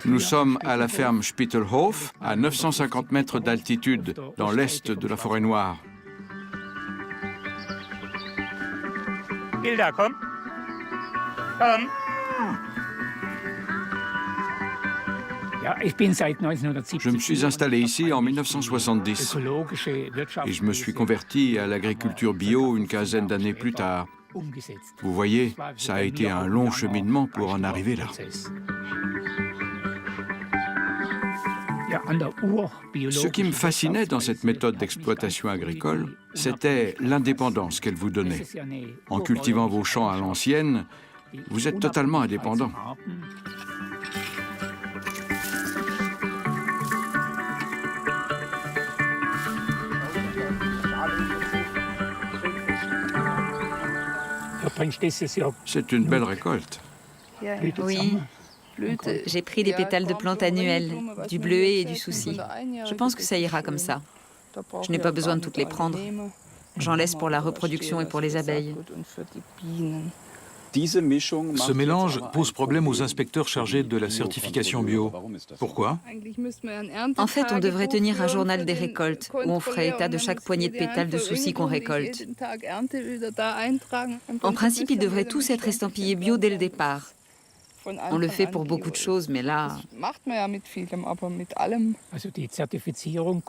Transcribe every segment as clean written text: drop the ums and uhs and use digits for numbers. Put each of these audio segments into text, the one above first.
Nous sommes à la ferme Spittelhof, à 950 mètres d'altitude, dans l'est de la forêt noire. Hilda, komm. Komm. Je me suis installé ici en 1970 et je me suis converti à l'agriculture bio une quinzaine d'années plus tard. Vous voyez, ça a été un long cheminement pour en arriver là. Ce qui me fascinait dans cette méthode d'exploitation agricole, c'était l'indépendance qu'elle vous donnait. En cultivant vos champs à l'ancienne, vous êtes totalement indépendant. C'est une belle récolte. Oui. J'ai pris des pétales de plantes annuelles, du bleuet et du souci. Je pense que ça ira comme ça. Je n'ai pas besoin de toutes les prendre. J'en laisse pour la reproduction et pour les abeilles. Ce mélange pose problème aux inspecteurs chargés de la certification bio. Pourquoi? En fait, on devrait tenir un journal des récoltes, où on ferait état de chaque poignée de pétales de souci qu'on récolte. En principe, ils devraient tous être estampillés bio dès le départ. On le fait pour beaucoup de choses, mais là...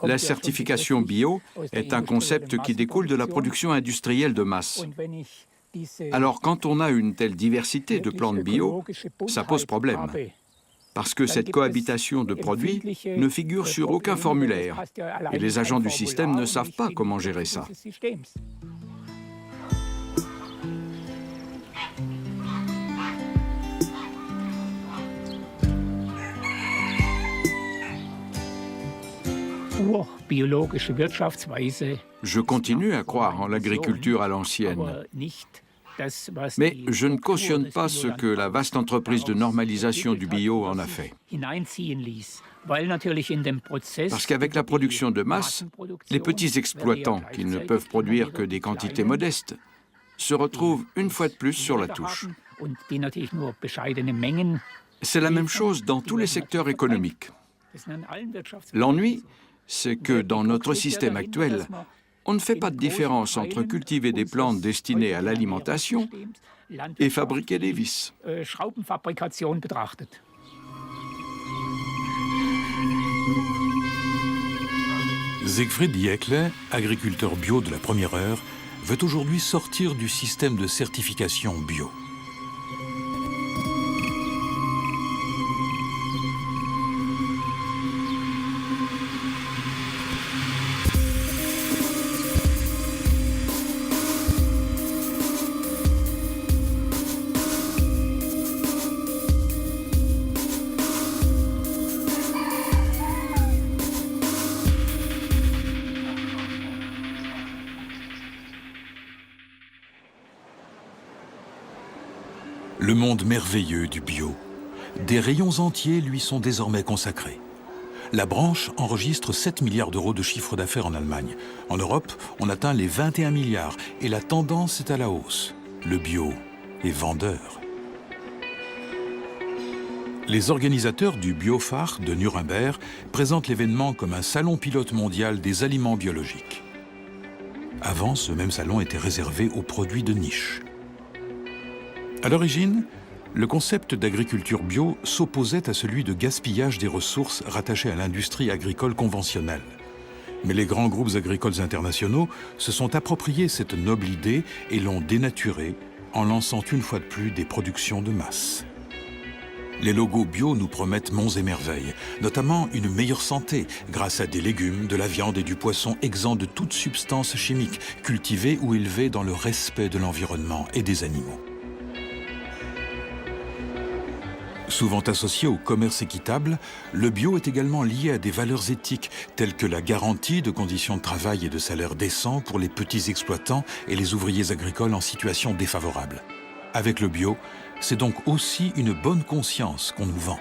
La certification bio est un concept qui découle de la production industrielle de masse. Alors, quand on a une telle diversité de plantes bio, ça pose problème. Parce que cette cohabitation de produits ne figure sur aucun formulaire. Et les agents du système ne savent pas comment gérer ça. Je continue à croire en l'agriculture à l'ancienne. Mais je ne cautionne pas ce que la vaste entreprise de normalisation du bio en a fait. Parce qu'avec la production de masse, les petits exploitants, qui ne peuvent produire que des quantités modestes, se retrouvent une fois de plus sur la touche. C'est la même chose dans tous les secteurs économiques. L'ennui, c'est que dans notre système actuel, on ne fait pas de différence entre cultiver des plantes destinées à l'alimentation et fabriquer des vis. Siegfried Diekle, agriculteur bio de la première heure, veut aujourd'hui sortir du système de certification bio. Le monde merveilleux du bio. Des rayons entiers lui sont désormais consacrés. La branche enregistre 7 milliards d'euros de chiffre d'affaires en Allemagne. En Europe, on atteint les 21 milliards et la tendance est à la hausse. Le bio est vendeur. Les organisateurs du Biophare de Nuremberg présentent l'événement comme un salon pilote mondial des aliments biologiques. Avant, ce même salon était réservé aux produits de niche. À l'origine, le concept d'agriculture bio s'opposait à celui de gaspillage des ressources rattachées à l'industrie agricole conventionnelle. Mais les grands groupes agricoles internationaux se sont appropriés cette noble idée et l'ont dénaturée en lançant une fois de plus des productions de masse. Les logos bio nous promettent monts et merveilles, notamment une meilleure santé grâce à des légumes, de la viande et du poisson exempts de toute substance chimique, cultivés ou élevés dans le respect de l'environnement et des animaux. Souvent associé au commerce équitable, le bio est également lié à des valeurs éthiques telles que la garantie de conditions de travail et de salaires décents pour les petits exploitants et les ouvriers agricoles en situation défavorable. Avec le bio, c'est donc aussi une bonne conscience qu'on nous vend.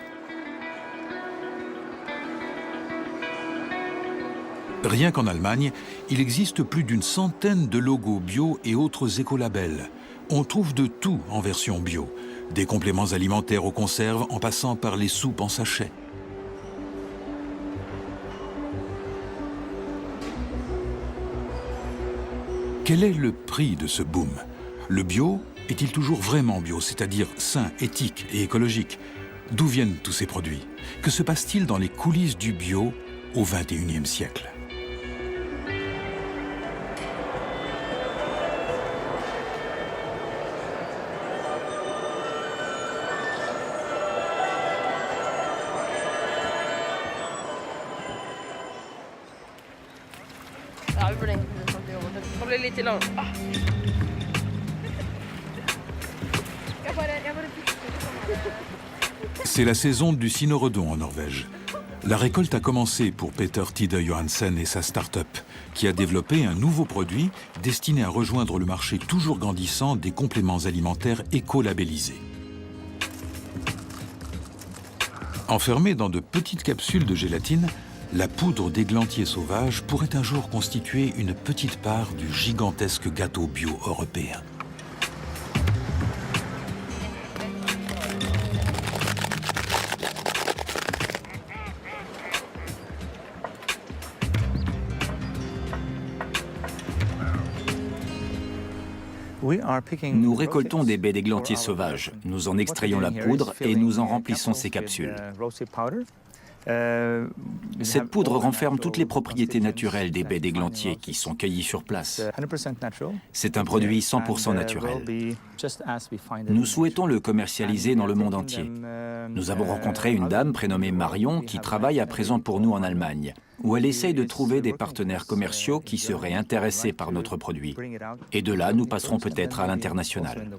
Rien qu'en Allemagne, il existe plus d'une centaine de logos bio et autres écolabels. On trouve de tout en version bio. des compléments alimentaires aux conserves en passant par les soupes en sachet. Quel est le prix de ce boom? Le bio est-il toujours vraiment bio, c'est-à-dire sain, éthique et écologique? D'où viennent tous ces produits? Que se passe-t-il dans les coulisses du bio au XXIe siècle? C'est la saison du cynorhodon en Norvège. La récolte a commencé pour Peter Tide Johansen et sa start-up, qui a développé un nouveau produit destiné à rejoindre le marché toujours grandissant des compléments alimentaires éco-labellisés. Enfermée dans de petites capsules de gélatine, la poudre d'églantier sauvage pourrait un jour constituer une petite part du gigantesque gâteau bio européen. Nous récoltons des baies d'églantier sauvages. Nous en extrayons la poudre et nous en remplissons ces capsules. Cette poudre renferme toutes les propriétés naturelles des baies d'églantier qui sont cueillies sur place. C'est un produit 100% naturel. Nous souhaitons le commercialiser dans le monde entier. Nous avons rencontré une dame prénommée Marion qui travaille à présent pour nous en Allemagne, où elle essaye de trouver des partenaires commerciaux qui seraient intéressés par notre produit. Et de là, nous passerons peut-être à l'international.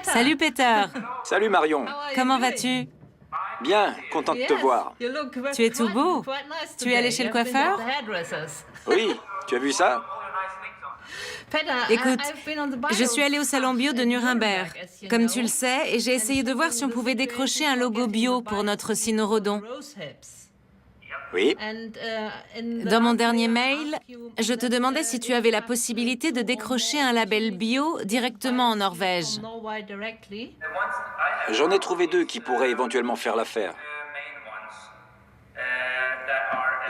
Salut Peter. Salut Marion. Comment vas-tu? Bien, content de te voir. Tu es tout beau. Tu es allé chez le coiffeur? Oui, tu as vu ça? Écoute, je suis allée au salon bio de Nuremberg, comme tu le sais, et j'ai essayé de voir si on pouvait décrocher un logo bio pour notre cynorhodon. Oui. Dans mon dernier mail, je te demandais si tu avais la possibilité de décrocher un label bio directement en Norvège. J'en ai trouvé deux qui pourraient éventuellement faire l'affaire.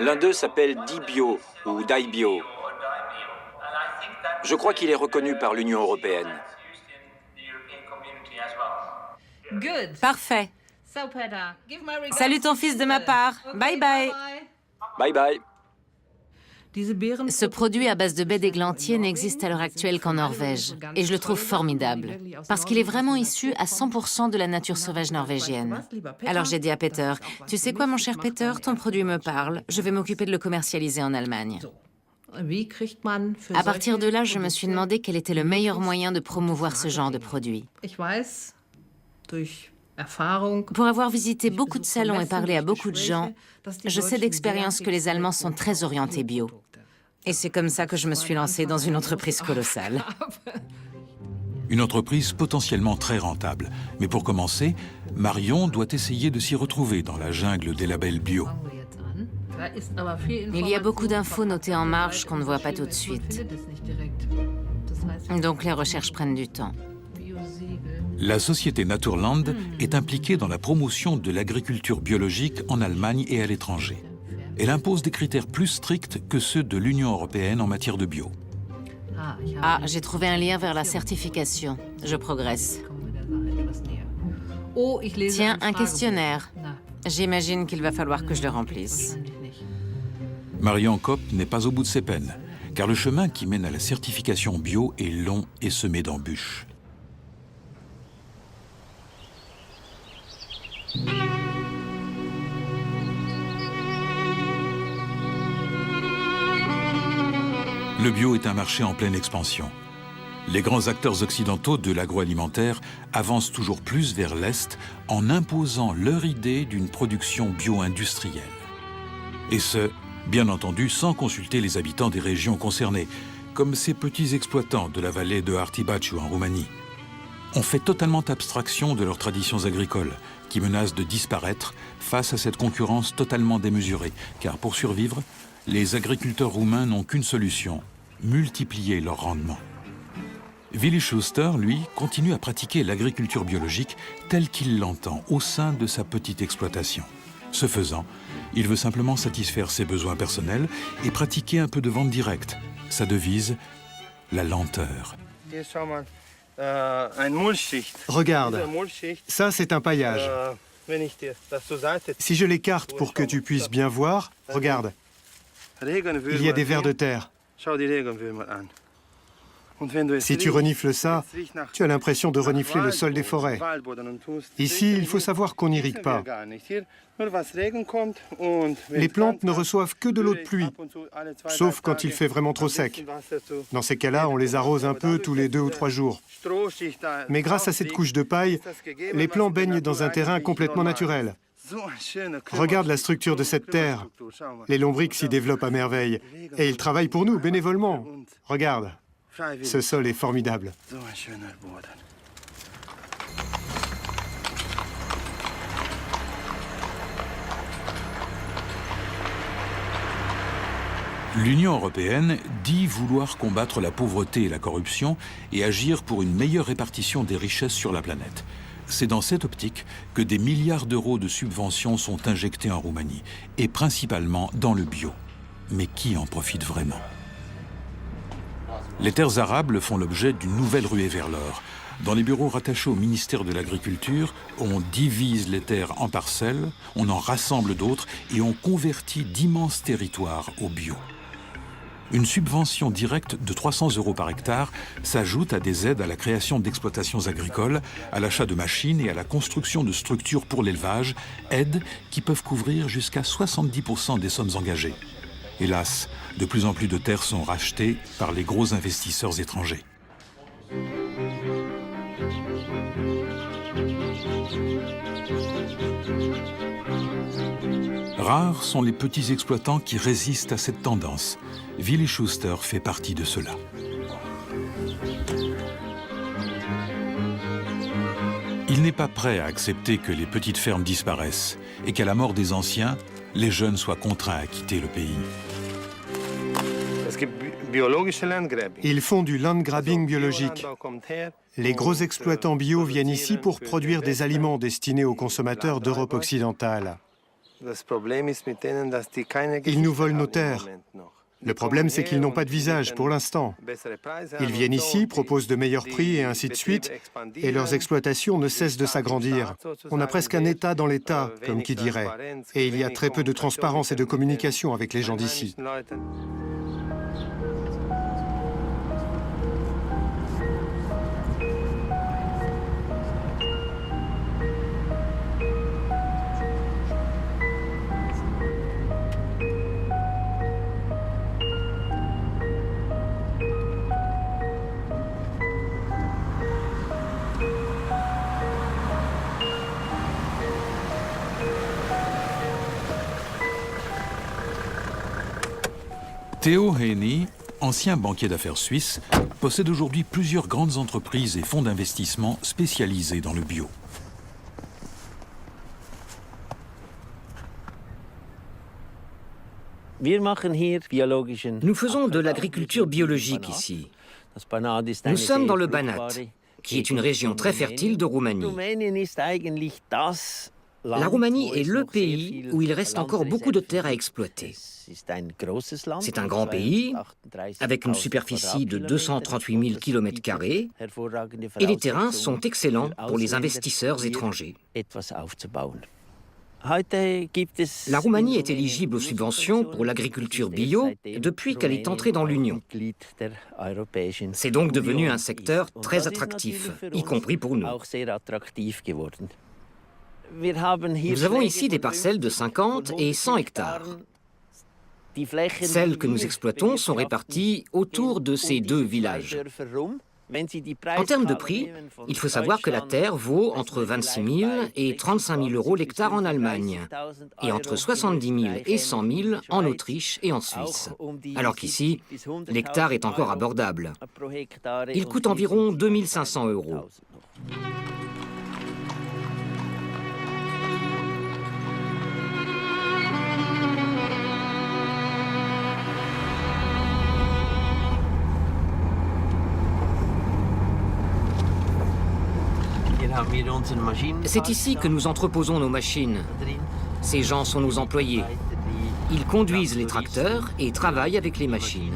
L'un d'eux s'appelle DiBio ou DiBio. Je crois qu'il est reconnu par l'Union européenne. Parfait. Salut ton fils de ma part. Bye bye. Bye bye. Ce produit à base de baies d'églantier n'existe à l'heure actuelle qu'en Norvège. Et je le trouve formidable. Parce qu'il est vraiment issu à 100% de la nature sauvage norvégienne. Alors j'ai dit à Peter, tu sais quoi mon cher Peter, ton produit me parle. Je vais m'occuper de le commercialiser en Allemagne. À partir de là, je me suis demandé quel était le meilleur moyen de promouvoir ce genre de produit. Pour avoir visité beaucoup de salons et parlé à beaucoup de gens, je sais d'expérience que les Allemands sont très orientés bio. Et c'est comme ça que je me suis lancée dans une entreprise colossale. Une entreprise potentiellement très rentable. Mais pour commencer, Marion doit essayer de s'y retrouver dans la jungle des labels bio. Il y a beaucoup d'infos notées en marge qu'on ne voit pas tout de suite. Donc les recherches prennent du temps. La société Naturland est impliquée dans la promotion de l'agriculture biologique en Allemagne et à l'étranger. Elle impose des critères plus stricts que ceux de l'Union européenne en matière de bio. Ah, j'ai trouvé un lien vers la certification. Je progresse. Tiens, un questionnaire. J'imagine qu'il va falloir que je le remplisse. Marion Kopp n'est pas au bout de ses peines, car le chemin qui mène à la certification bio est long et semé d'embûches. Le bio est un marché en pleine expansion. Les grands acteurs occidentaux de l'agroalimentaire avancent toujours plus vers l'Est en imposant leur idée d'une production bio-industrielle. Et ce, bien entendu, sans consulter les habitants des régions concernées, comme ces petits exploitants de la vallée de Artibaciu en Roumanie. On fait totalement abstraction de leurs traditions agricoles, qui menacent de disparaître face à cette concurrence totalement démesurée. Car pour survivre, les agriculteurs roumains n'ont qu'une solution, multiplier leur rendement. Willi Schuster, lui, continue à pratiquer l'agriculture biologique telle qu'il l'entend au sein de sa petite exploitation. Ce faisant, il veut simplement satisfaire ses besoins personnels et pratiquer un peu de vente directe. Sa devise, la lenteur. Regarde, ça c'est un paillage. Si je l'écarte pour que tu puisses bien voir, regarde, il y a des vers de terre. Si tu renifles ça, tu as l'impression de renifler le sol des forêts. Ici, il faut savoir qu'on n'irrigue pas. Les plantes ne reçoivent que de l'eau de pluie, sauf quand il fait vraiment trop sec. Dans ces cas-là, on les arrose un peu tous les 2 ou 3 jours. Mais grâce à cette couche de paille, les plants baignent dans un terrain complètement naturel. Regarde la structure de cette terre. Les lombrics s'y développent à merveille. Et ils travaillent pour nous, bénévolement. Regarde. Ce sol est formidable. L'Union européenne dit vouloir combattre la pauvreté et la corruption et agir pour une meilleure répartition des richesses sur la planète. C'est dans cette optique que des milliards d'euros de subventions sont injectés en Roumanie, et principalement dans le bio. Mais qui en profite vraiment ? Les terres arables font l'objet d'une nouvelle ruée vers l'or. Dans les bureaux rattachés au ministère de l'Agriculture, on divise les terres en parcelles, on en rassemble d'autres et on convertit d'immenses territoires au bio. Une subvention directe de 300 € par hectare s'ajoute à des aides à la création d'exploitations agricoles, à l'achat de machines et à la construction de structures pour l'élevage, aides qui peuvent couvrir jusqu'à 70% des sommes engagées. Hélas, de plus en plus de terres sont rachetées par les gros investisseurs étrangers. Rares sont les petits exploitants qui résistent à cette tendance. Willi Schuster fait partie de ceux-là. Il n'est pas prêt à accepter que les petites fermes disparaissent et qu'à la mort des anciens, les jeunes soient contraints à quitter le pays. Ils font du landgrabbing biologique. Les gros exploitants bio viennent ici pour produire des aliments destinés aux consommateurs d'Europe occidentale. Ils nous volent nos terres. Le problème, c'est qu'ils n'ont pas de visage pour l'instant. Ils viennent ici, proposent de meilleurs prix et ainsi de suite, et leurs exploitations ne cessent de s'agrandir. On a presque un État dans l'État, comme qui dirait. Et il y a très peu de transparence et de communication avec les gens d'ici. Theo Heini, ancien banquier d'affaires suisse, possède aujourd'hui plusieurs grandes entreprises et fonds d'investissement spécialisés dans le bio. Nous faisons de l'agriculture biologique ici. Nous sommes dans le Banat, qui est une région très fertile de Roumanie. La Roumanie est le pays où il reste encore beaucoup de terres à exploiter. C'est un grand pays, avec une superficie de 238 000 km² et les terrains sont excellents pour les investisseurs étrangers. La Roumanie est éligible aux subventions pour l'agriculture bio depuis qu'elle est entrée dans l'Union. C'est donc devenu un secteur très attractif, y compris pour nous. Nous avons ici des parcelles de 50 et 100 hectares. Celles que nous exploitons sont réparties autour de ces deux villages. En termes de prix, il faut savoir que la terre vaut entre 26 000 et 35 000 euros l'hectare en Allemagne, et entre 70 000 et 100 000 en Autriche et en Suisse. Alors qu'ici, l'hectare est encore abordable. Il coûte environ 2 500 euros. C'est ici que nous entreposons nos machines. Ces gens sont nos employés. Ils conduisent les tracteurs et travaillent avec les machines.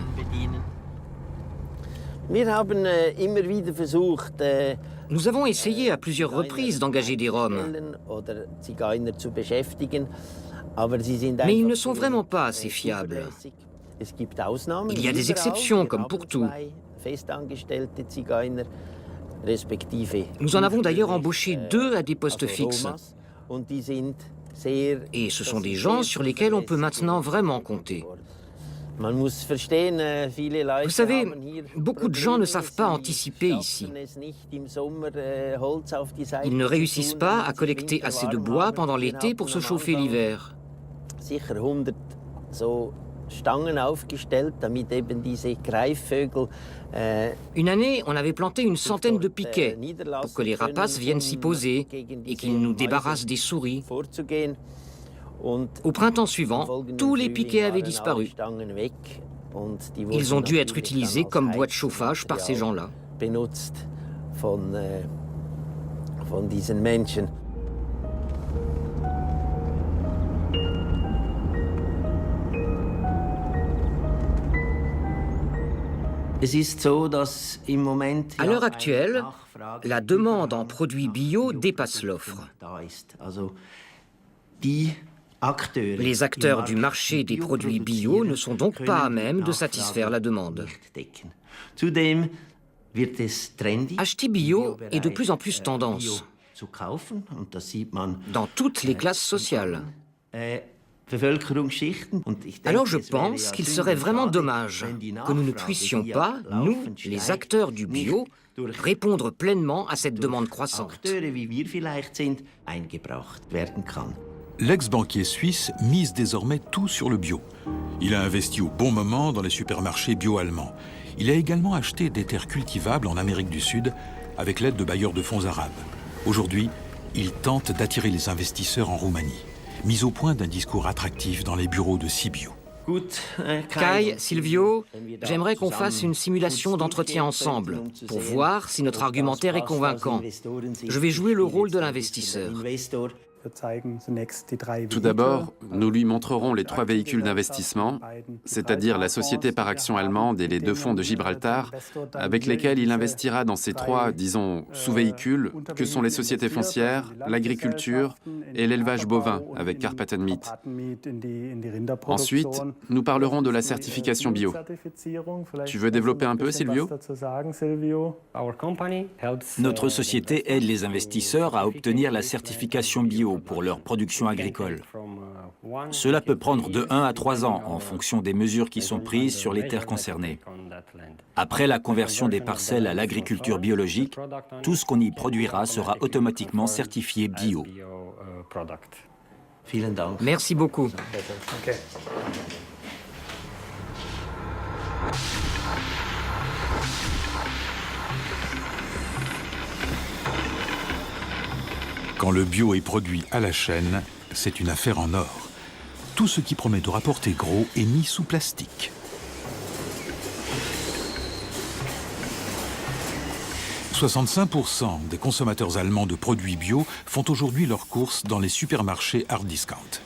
Nous avons essayé à plusieurs reprises d'engager des Roms, mais ils ne sont vraiment pas assez fiables. Il y a des exceptions, comme pour tout. Nous en avons d'ailleurs embauché 2 à des postes fixes. Et ce sont des gens sur lesquels on peut maintenant vraiment compter. Vous savez, beaucoup de gens ne savent pas anticiper ici. Ils ne réussissent pas à collecter assez de bois pendant l'été pour se chauffer l'hiver. Une année, on avait planté une centaine de piquets pour que les rapaces viennent s'y poser et qu'ils nous débarrassent des souris. Au printemps suivant, tous les piquets avaient disparu. Ils ont dû être utilisés comme bois de chauffage par ces gens-là. À l'heure actuelle, la demande en produits bio dépasse l'offre. Les acteurs du marché des produits bio ne sont donc pas à même de satisfaire la demande. Acheter bio est de plus en plus tendance, dans toutes les classes sociales. Alors je pense qu'il serait vraiment dommage que nous ne puissions pas, nous, les acteurs du bio, répondre pleinement à cette demande croissante. L'ex-banquier suisse mise désormais tout sur le bio. Il a investi au bon moment dans les supermarchés bio allemands. Il a également acheté des terres cultivables en Amérique du Sud avec l'aide de bailleurs de fonds arabes. Aujourd'hui, il tente d'attirer les investisseurs en Roumanie. Mise au point d'un discours attractif dans les bureaux de Sibiu. Kai, Silvio, j'aimerais qu'on fasse une simulation d'entretien ensemble pour voir si notre argumentaire est convaincant. Je vais jouer le rôle de l'investisseur. Tout d'abord, nous lui montrerons les 3 véhicules d'investissement, c'est-à-dire la société par action allemande et les 2 fonds de Gibraltar, avec lesquels il investira dans ces 3, disons, sous-véhicules, que sont les sociétés foncières, l'agriculture et l'élevage bovin, avec Carpaten Meat. Ensuite, nous parlerons de la certification bio. Tu veux développer un peu, Silvio ? Notre société aide les investisseurs à obtenir la certification bio pour leur production agricole. Cela peut prendre de 1 à 3 ans en fonction des mesures qui sont prises sur les terres concernées. Après la conversion des parcelles à l'agriculture biologique, tout ce qu'on y produira sera automatiquement certifié bio. Merci beaucoup. Quand le bio est produit à la chaîne, c'est une affaire en or. Tout ce qui promet de rapporter gros est mis sous plastique. 65% des consommateurs allemands de produits bio font aujourd'hui leurs courses dans les supermarchés hard discount.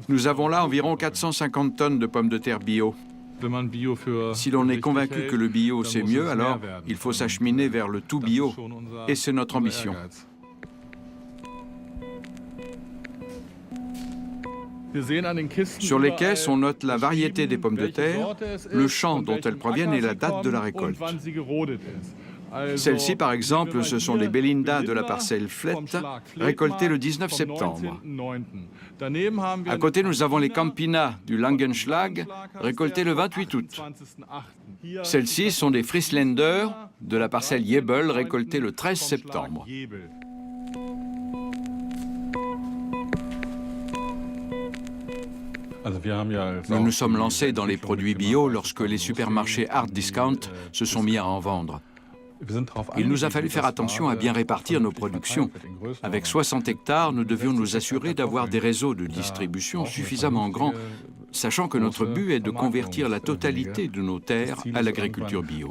Nous avons là environ 450 tonnes de pommes de terre bio. Si l'on est convaincu que le bio c'est mieux, alors il faut s'acheminer vers le tout bio. Et c'est notre ambition. Sur les caisses, on note la variété des pommes de terre, le champ dont elles proviennent et la date de la récolte. Celles-ci, par exemple, ce sont les Belinda de la parcelle Flette, récoltées le 19 septembre. À côté, nous avons les Campina du Langenschlag, récoltées le 28 août. Celles-ci sont des Friesländer de la parcelle Jebel, récoltées le 13 septembre. Nous nous sommes lancés dans les produits bio lorsque les supermarchés hard discount se sont mis à en vendre. Il nous a fallu faire attention à bien répartir nos productions. Avec 60 hectares, nous devions nous assurer d'avoir des réseaux de distribution suffisamment grands, sachant que notre but est de convertir la totalité de nos terres à l'agriculture bio.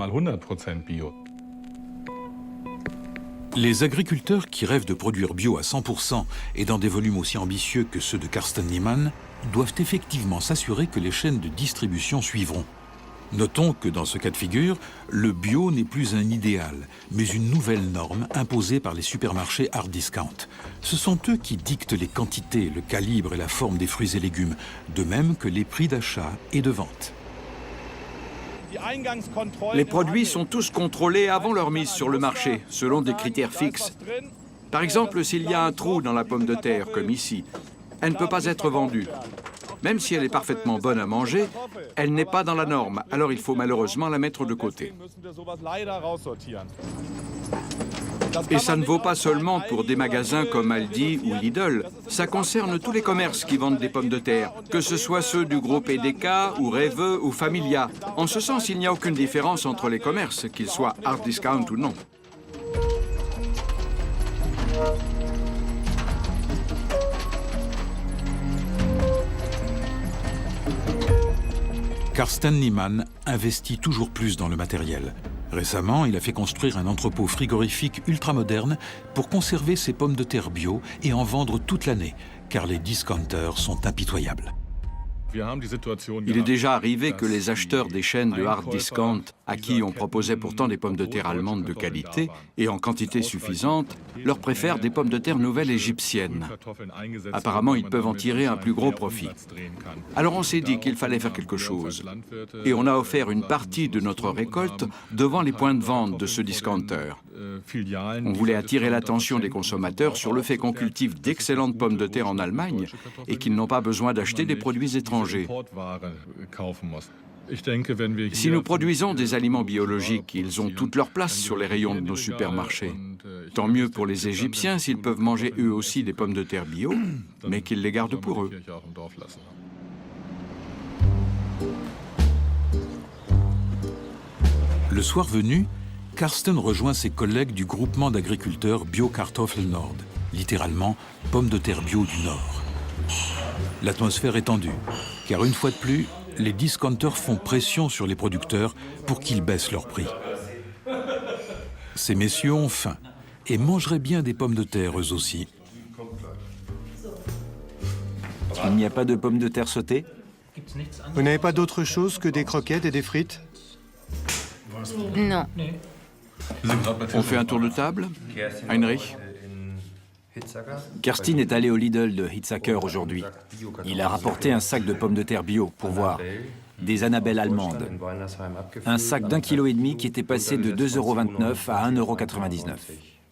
Les agriculteurs qui rêvent de produire bio à 100% et dans des volumes aussi ambitieux que ceux de Carsten Niemann doivent effectivement s'assurer que les chaînes de distribution suivront. Notons que dans ce cas de figure, le bio n'est plus un idéal, mais une nouvelle norme imposée par les supermarchés hard discount. Ce sont eux qui dictent les quantités, le calibre et la forme des fruits et légumes, de même que les prix d'achat et de vente. Les produits sont tous contrôlés avant leur mise sur le marché, selon des critères fixes. Par exemple, s'il y a un trou dans la pomme de terre, comme ici, elle ne peut pas être vendue. Même si elle est parfaitement bonne à manger, elle n'est pas dans la norme, alors il faut malheureusement la mettre de côté. Et ça ne vaut pas seulement pour des magasins comme Aldi ou Lidl, ça concerne tous les commerces qui vendent des pommes de terre, que ce soit ceux du groupe EDEKA ou Rewe ou Familia. En ce sens, il n'y a aucune différence entre les commerces, qu'ils soient hard discount ou non. Carsten Niemann investit toujours plus dans le matériel. Récemment, il a fait construire un entrepôt frigorifique ultramoderne pour conserver ses pommes de terre bio et en vendre toute l'année, car les discounters sont impitoyables. Il est déjà arrivé que les acheteurs des chaînes de hard discount, à qui on proposait pourtant des pommes de terre allemandes de qualité et en quantité suffisante, leur préfèrent des pommes de terre nouvelles égyptiennes. Apparemment, ils peuvent en tirer un plus gros profit. Alors on s'est dit qu'il fallait faire quelque chose. Et on a offert une partie de notre récolte devant les points de vente de ce discounter. On voulait attirer l'attention des consommateurs sur le fait qu'on cultive d'excellentes pommes de terre en Allemagne et qu'ils n'ont pas besoin d'acheter des produits étrangers. Si nous produisons des aliments biologiques, ils ont toute leur place sur les rayons de nos supermarchés. Tant mieux pour les Égyptiens s'ils peuvent manger eux aussi des pommes de terre bio, mais qu'ils les gardent pour eux. Le soir venu, Carsten rejoint ses collègues du groupement d'agriculteurs Bio-Kartoffel Nord, littéralement pommes de terre bio du Nord. L'atmosphère est tendue, car une fois de plus, les discounters font pression sur les producteurs pour qu'ils baissent leurs prix. Ces messieurs ont faim et mangeraient bien des pommes de terre eux aussi. Il n'y a pas de pommes de terre sautées? Vous n'avez pas d'autre chose que des croquettes et des frites? Non. On fait un tour de table, Heinrich? Kerstin est allé au Lidl de Hitzacker aujourd'hui. Il a rapporté un sac de pommes de terre bio pour voir. Des Annabelle allemandes. Un sac d'1,5 kg qui était passé de 2,29 € à 1,99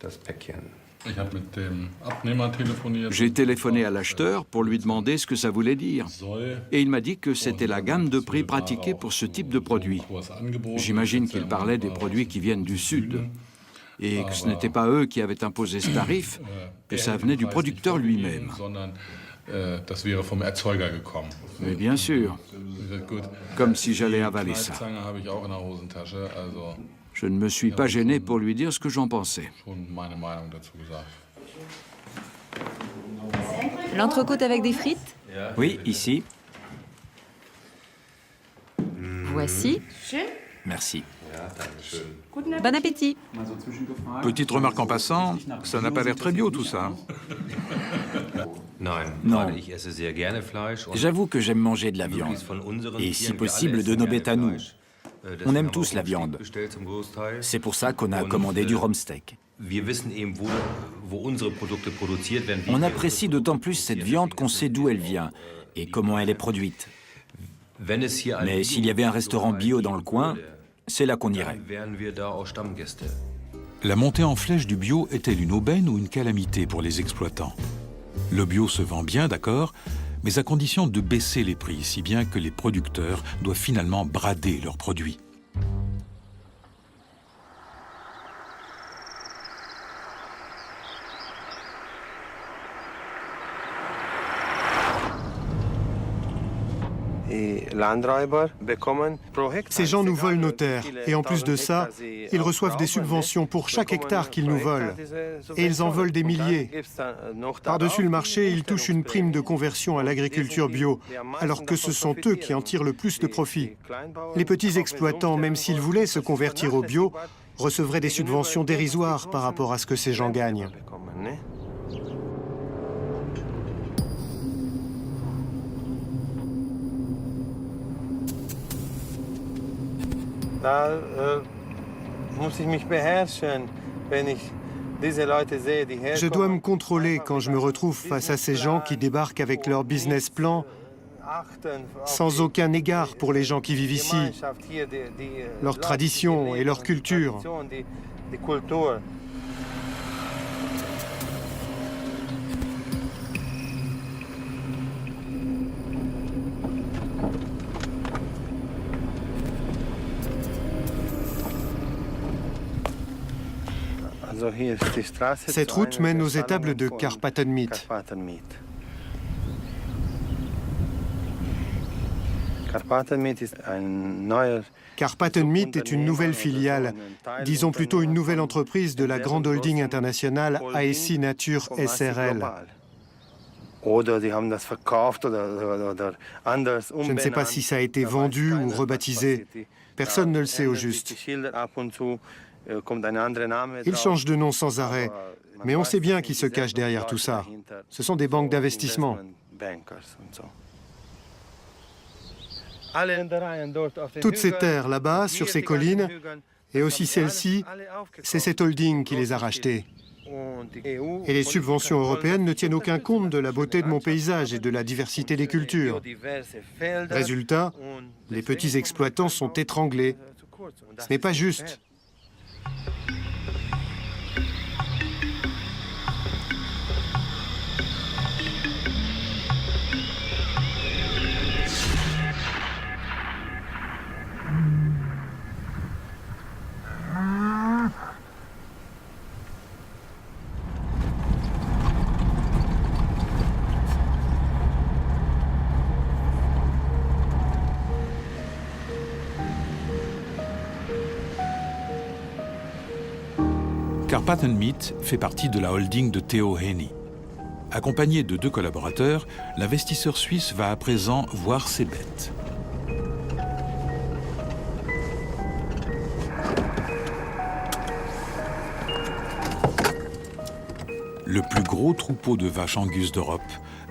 €. J'ai téléphoné à l'acheteur pour lui demander ce que ça voulait dire. Et il m'a dit que c'était la gamme de prix pratiquée pour ce type de produit. J'imagine qu'il parlait des produits qui viennent du Sud. Et que ce n'était pas eux qui avaient imposé ce tarif, que ça venait du producteur lui-même. Mais bien sûr, comme si j'allais avaler ça. Je ne me suis pas gêné pour lui dire ce que j'en pensais. L'entrecôte avec des frites? Oui, ici. Voici. Merci. Bon appétit. Petite remarque en passant, ça n'a pas l'air très bio tout ça. Non. J'avoue que j'aime manger de la viande. Et si possible, de nos bêtes à nous. On aime tous la viande. C'est pour ça qu'on a commandé du rumsteak. On apprécie d'autant plus cette viande qu'on sait d'où elle vient. et comment elle est produite. Mais s'il y avait un restaurant bio dans le coin, c'est là qu'on irait. La montée en flèche du bio est-elle une aubaine ou une calamité pour les exploitants? Le bio se vend bien, d'accord, mais à condition de baisser les prix, si bien que les producteurs doivent finalement brader leurs produits. Ces gens nous volent nos terres et en plus de ça, ils reçoivent des subventions pour chaque hectare qu'ils nous volent. Et ils en volent des milliers. Par-dessus le marché, ils touchent une prime de conversion à l'agriculture bio, alors que ce sont eux qui en tirent le plus de profit. Les petits exploitants, même s'ils voulaient se convertir au bio, recevraient des subventions dérisoires par rapport à ce que ces gens gagnent. Je dois me contrôler quand je me retrouve face à ces gens qui débarquent avec leur business plan sans aucun égard pour les gens qui vivent ici, leurs traditions et leur culture. Cette route mène aux étables de Karpatenmit. Karpatenmit est une nouvelle filiale, disons plutôt une nouvelle entreprise de la grande holding internationale ASI Nature SRL. Je ne sais pas si ça a été vendu ou rebaptisé. Personne ne le sait au juste. Ils changent de nom sans arrêt, mais on sait bien qui se cache derrière tout ça. Ce sont des banques d'investissement. Toutes ces terres là-bas, sur ces collines, et aussi celles-ci, c'est cette holding qui les a rachetées. Et les subventions européennes ne tiennent aucun compte de la beauté de mon paysage et de la diversité des cultures. Résultat, les petits exploitants sont étranglés. Ce n'est pas juste. Karpatenmit fait partie de la holding de Theo Henny. Accompagné de 2 collaborateurs, l'investisseur suisse va à présent voir ses bêtes. Le plus gros troupeau de vaches Angus d'Europe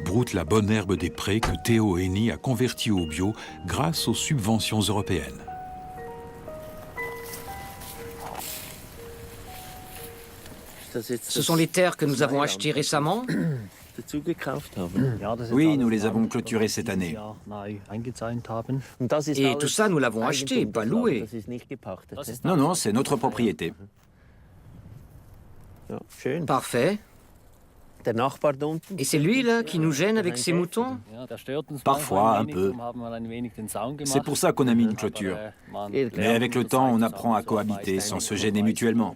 broute la bonne herbe des prés que Theo Henny a converti au bio grâce aux subventions européennes. Ce sont les terres que nous avons achetées récemment? Oui, nous les avons clôturées cette année. Et tout ça, nous l'avons acheté, pas loué. Non, non, c'est notre propriété. Parfait. Et c'est lui, là, qui nous gêne avec ses moutons? Parfois, un peu. C'est pour ça qu'on a mis une clôture. Mais avec le temps, on apprend à cohabiter sans se gêner mutuellement.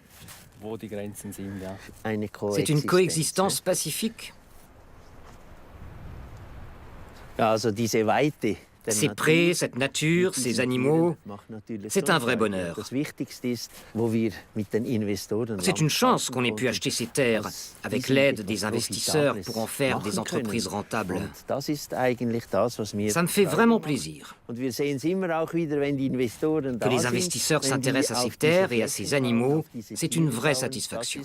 C'est une coexistence pacifique. Ces prés, cette nature, ces animaux, c'est un vrai bonheur. C'est une chance qu'on ait pu acheter ces terres avec l'aide des investisseurs pour en faire des entreprises rentables. Ça me fait vraiment plaisir. Que les investisseurs s'intéressent à ces terres et à ces animaux, c'est une vraie satisfaction.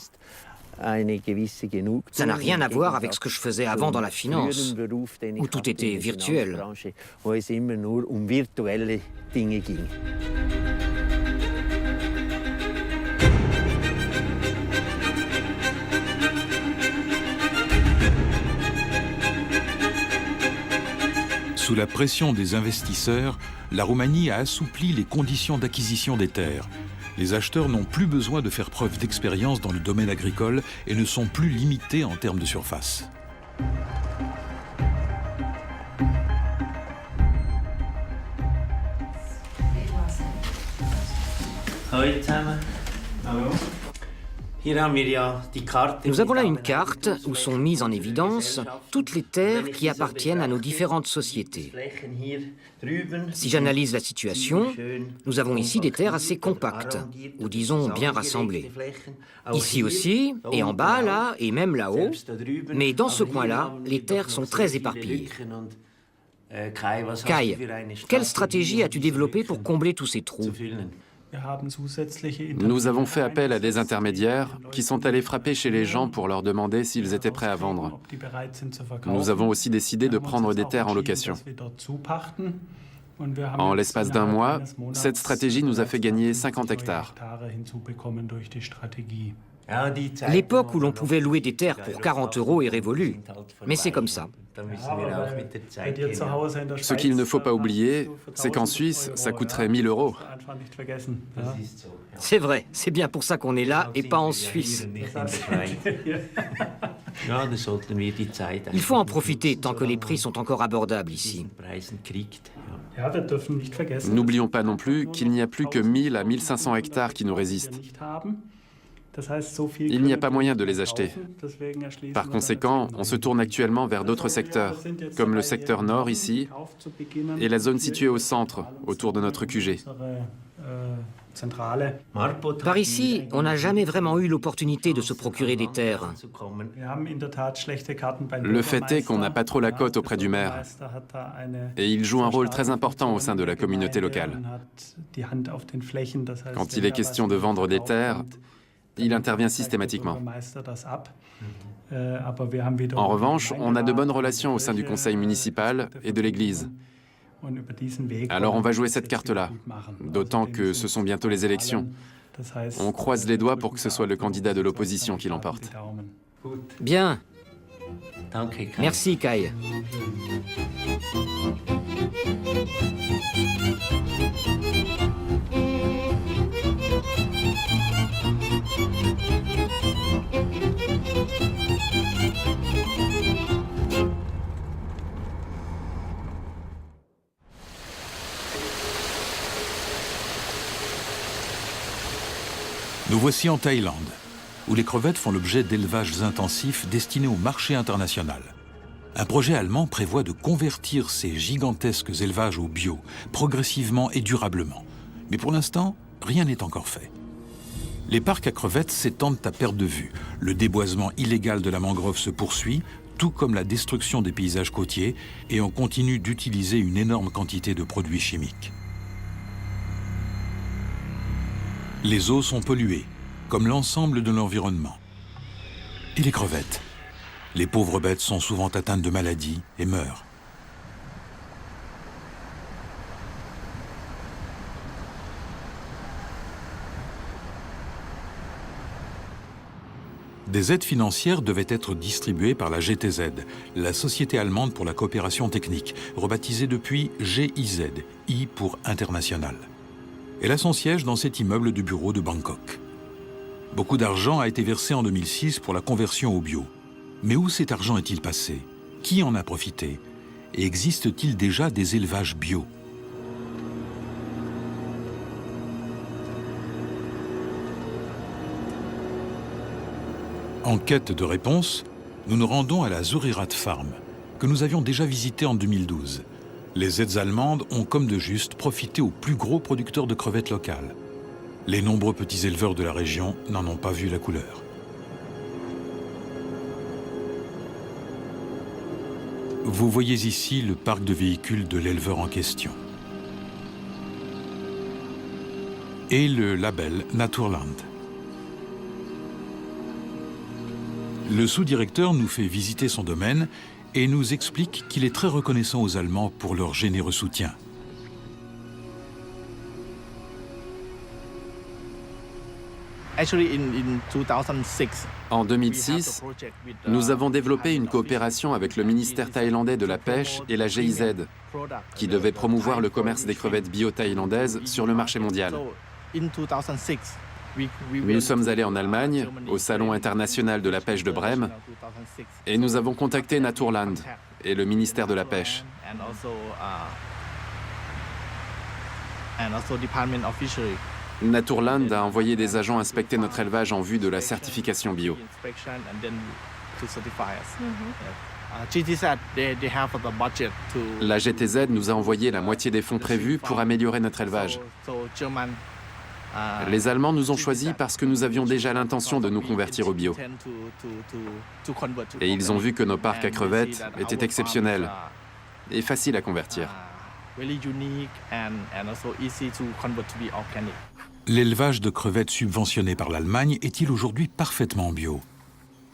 Ça n'a rien à voir avec ce que je faisais avant dans la finance, où tout était virtuel. Sous la pression des investisseurs, la Roumanie a assoupli les conditions d'acquisition des terres. Les acheteurs n'ont plus besoin de faire preuve d'expérience dans le domaine agricole et ne sont plus limités en termes de surface. Nous avons là une carte où sont mises en évidence toutes les terres qui appartiennent à nos différentes sociétés. Si j'analyse la situation, nous avons ici des terres assez compactes, ou disons bien rassemblées. Ici aussi, et en bas, là, et même là-haut, mais dans ce coin-là, les terres sont très éparpillées. Kai, quelle stratégie as-tu développée pour combler tous ces trous ? Nous avons fait appel à des intermédiaires qui sont allés frapper chez les gens pour leur demander s'ils étaient prêts à vendre. Nous avons aussi décidé de prendre des terres en location. En l'espace d'un mois, cette stratégie nous a fait gagner 50 hectares. L'époque où l'on pouvait louer des terres pour 40 € est révolue, mais c'est comme ça. Ce qu'il ne faut pas oublier, c'est qu'en Suisse, ça coûterait 1 000 €. C'est vrai, c'est bien pour ça qu'on est là et pas en Suisse. Il faut en profiter tant que les prix sont encore abordables ici. N'oublions pas non plus qu'il n'y a plus que 1000 à 1500 hectares qui nous résistent. Il n'y a pas moyen de les acheter. Par conséquent, on se tourne actuellement vers d'autres secteurs, comme le secteur nord ici, et la zone située au centre, autour de notre QG. Par ici, on n'a jamais vraiment eu l'opportunité de se procurer des terres. Le fait est qu'on n'a pas trop la cote auprès du maire, et il joue un rôle très important au sein de la communauté locale. Quand il est question de vendre des terres, il intervient systématiquement. En revanche, on a de bonnes relations au sein du conseil municipal et de l'église. Alors on va jouer cette carte-là, d'autant que ce sont bientôt les élections. On croise les doigts pour que ce soit le candidat de l'opposition qui l'emporte. Bien. Merci, Kai. Nous voici en Thaïlande, où les crevettes font l'objet d'élevages intensifs destinés au marché international. Un projet allemand prévoit de convertir ces gigantesques élevages au bio, progressivement et durablement. Mais pour l'instant, rien n'est encore fait. Les parcs à crevettes s'étendent à perte de vue. Le déboisement illégal de la mangrove se poursuit, tout comme la destruction des paysages côtiers, et on continue d'utiliser une énorme quantité de produits chimiques. Les eaux sont polluées, comme l'ensemble de l'environnement. Et les crevettes? Les pauvres bêtes sont souvent atteintes de maladies et meurent. Des aides financières devaient être distribuées par la GTZ, la Société allemande pour la coopération technique, rebaptisée depuis GIZ, I pour international. Elle a son siège dans cet immeuble de bureau de Bangkok. Beaucoup d'argent a été versé en 2006 pour la conversion au bio. Mais où cet argent est-il passé? Qui en a profité? Et existe-t-il déjà des élevages bio? En quête de réponse, nous nous rendons à la Zurirat Farm, que nous avions déjà visitée en 2012. Les aides allemandes ont comme de juste profité aux plus gros producteurs de crevettes locales. Les nombreux petits éleveurs de la région n'en ont pas vu la couleur. Vous voyez ici le parc de véhicules de l'éleveur en question. Et le label Naturland. Le sous-directeur nous fait visiter son domaine et nous explique qu'il est très reconnaissant aux Allemands pour leur généreux soutien. Actually, in 2006, En 2006, nous avons développé une coopération avec le ministère thaïlandais de la Pêche et la GIZ, qui devait promouvoir le commerce des crevettes bio-thaïlandaises sur le marché mondial. Nous sommes allés en Allemagne, au Salon international de la pêche de Brême, et nous avons contacté Naturland et le ministère de la Pêche. Naturland a envoyé des agents inspecter notre élevage en vue de la certification bio. La GTZ nous a envoyé la moitié des fonds prévus pour améliorer notre élevage. Les Allemands nous ont choisis parce que nous avions déjà l'intention de nous convertir au bio. Et ils ont vu que nos parcs à crevettes étaient exceptionnels et faciles à convertir. L'élevage de crevettes subventionné par l'Allemagne est-il aujourd'hui parfaitement bio?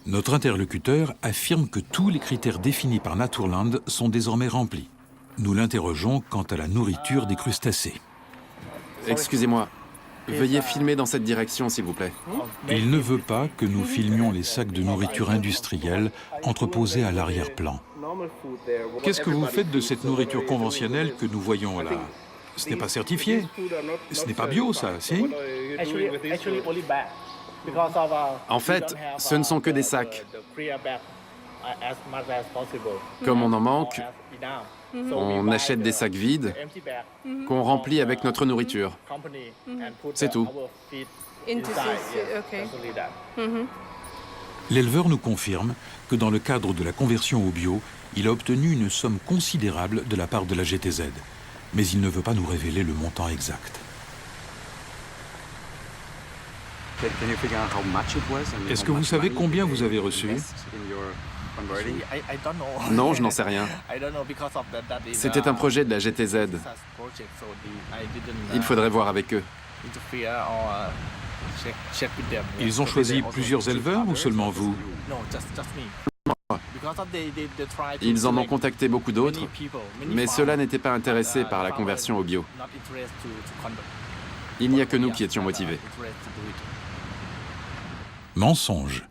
Notre interlocuteur affirme que tous les critères définis par Naturland sont désormais remplis. Nous l'interrogeons quant à la nourriture des crustacés. Excusez-moi, veuillez filmer dans cette direction, s'il vous plaît. Il ne veut pas que nous filmions les sacs de nourriture industrielle entreposés à l'arrière-plan. Qu'est-ce que vous faites de cette nourriture conventionnelle que nous voyons là? Ce n'est pas certifié. Ce n'est pas bio, ça, si? En fait, ce ne sont que des sacs. Comme on en manque, on achète des sacs vides qu'on remplit avec notre nourriture. C'est tout. L'éleveur nous confirme que dans le cadre de la conversion au bio, il a obtenu une somme considérable de la part de la GTZ. Mais il ne veut pas nous révéler le montant exact. Est-ce que vous savez combien vous avez reçu? Non, je n'en sais rien. C'était un projet de la GTZ. Il faudrait voir avec eux. Ils ont choisi plusieurs éleveurs ou seulement vous? Ils en ont contacté beaucoup d'autres, mais ceux-là n'étaient pas intéressés par la conversion au bio. Il n'y a que nous qui étions motivés. Mensonge.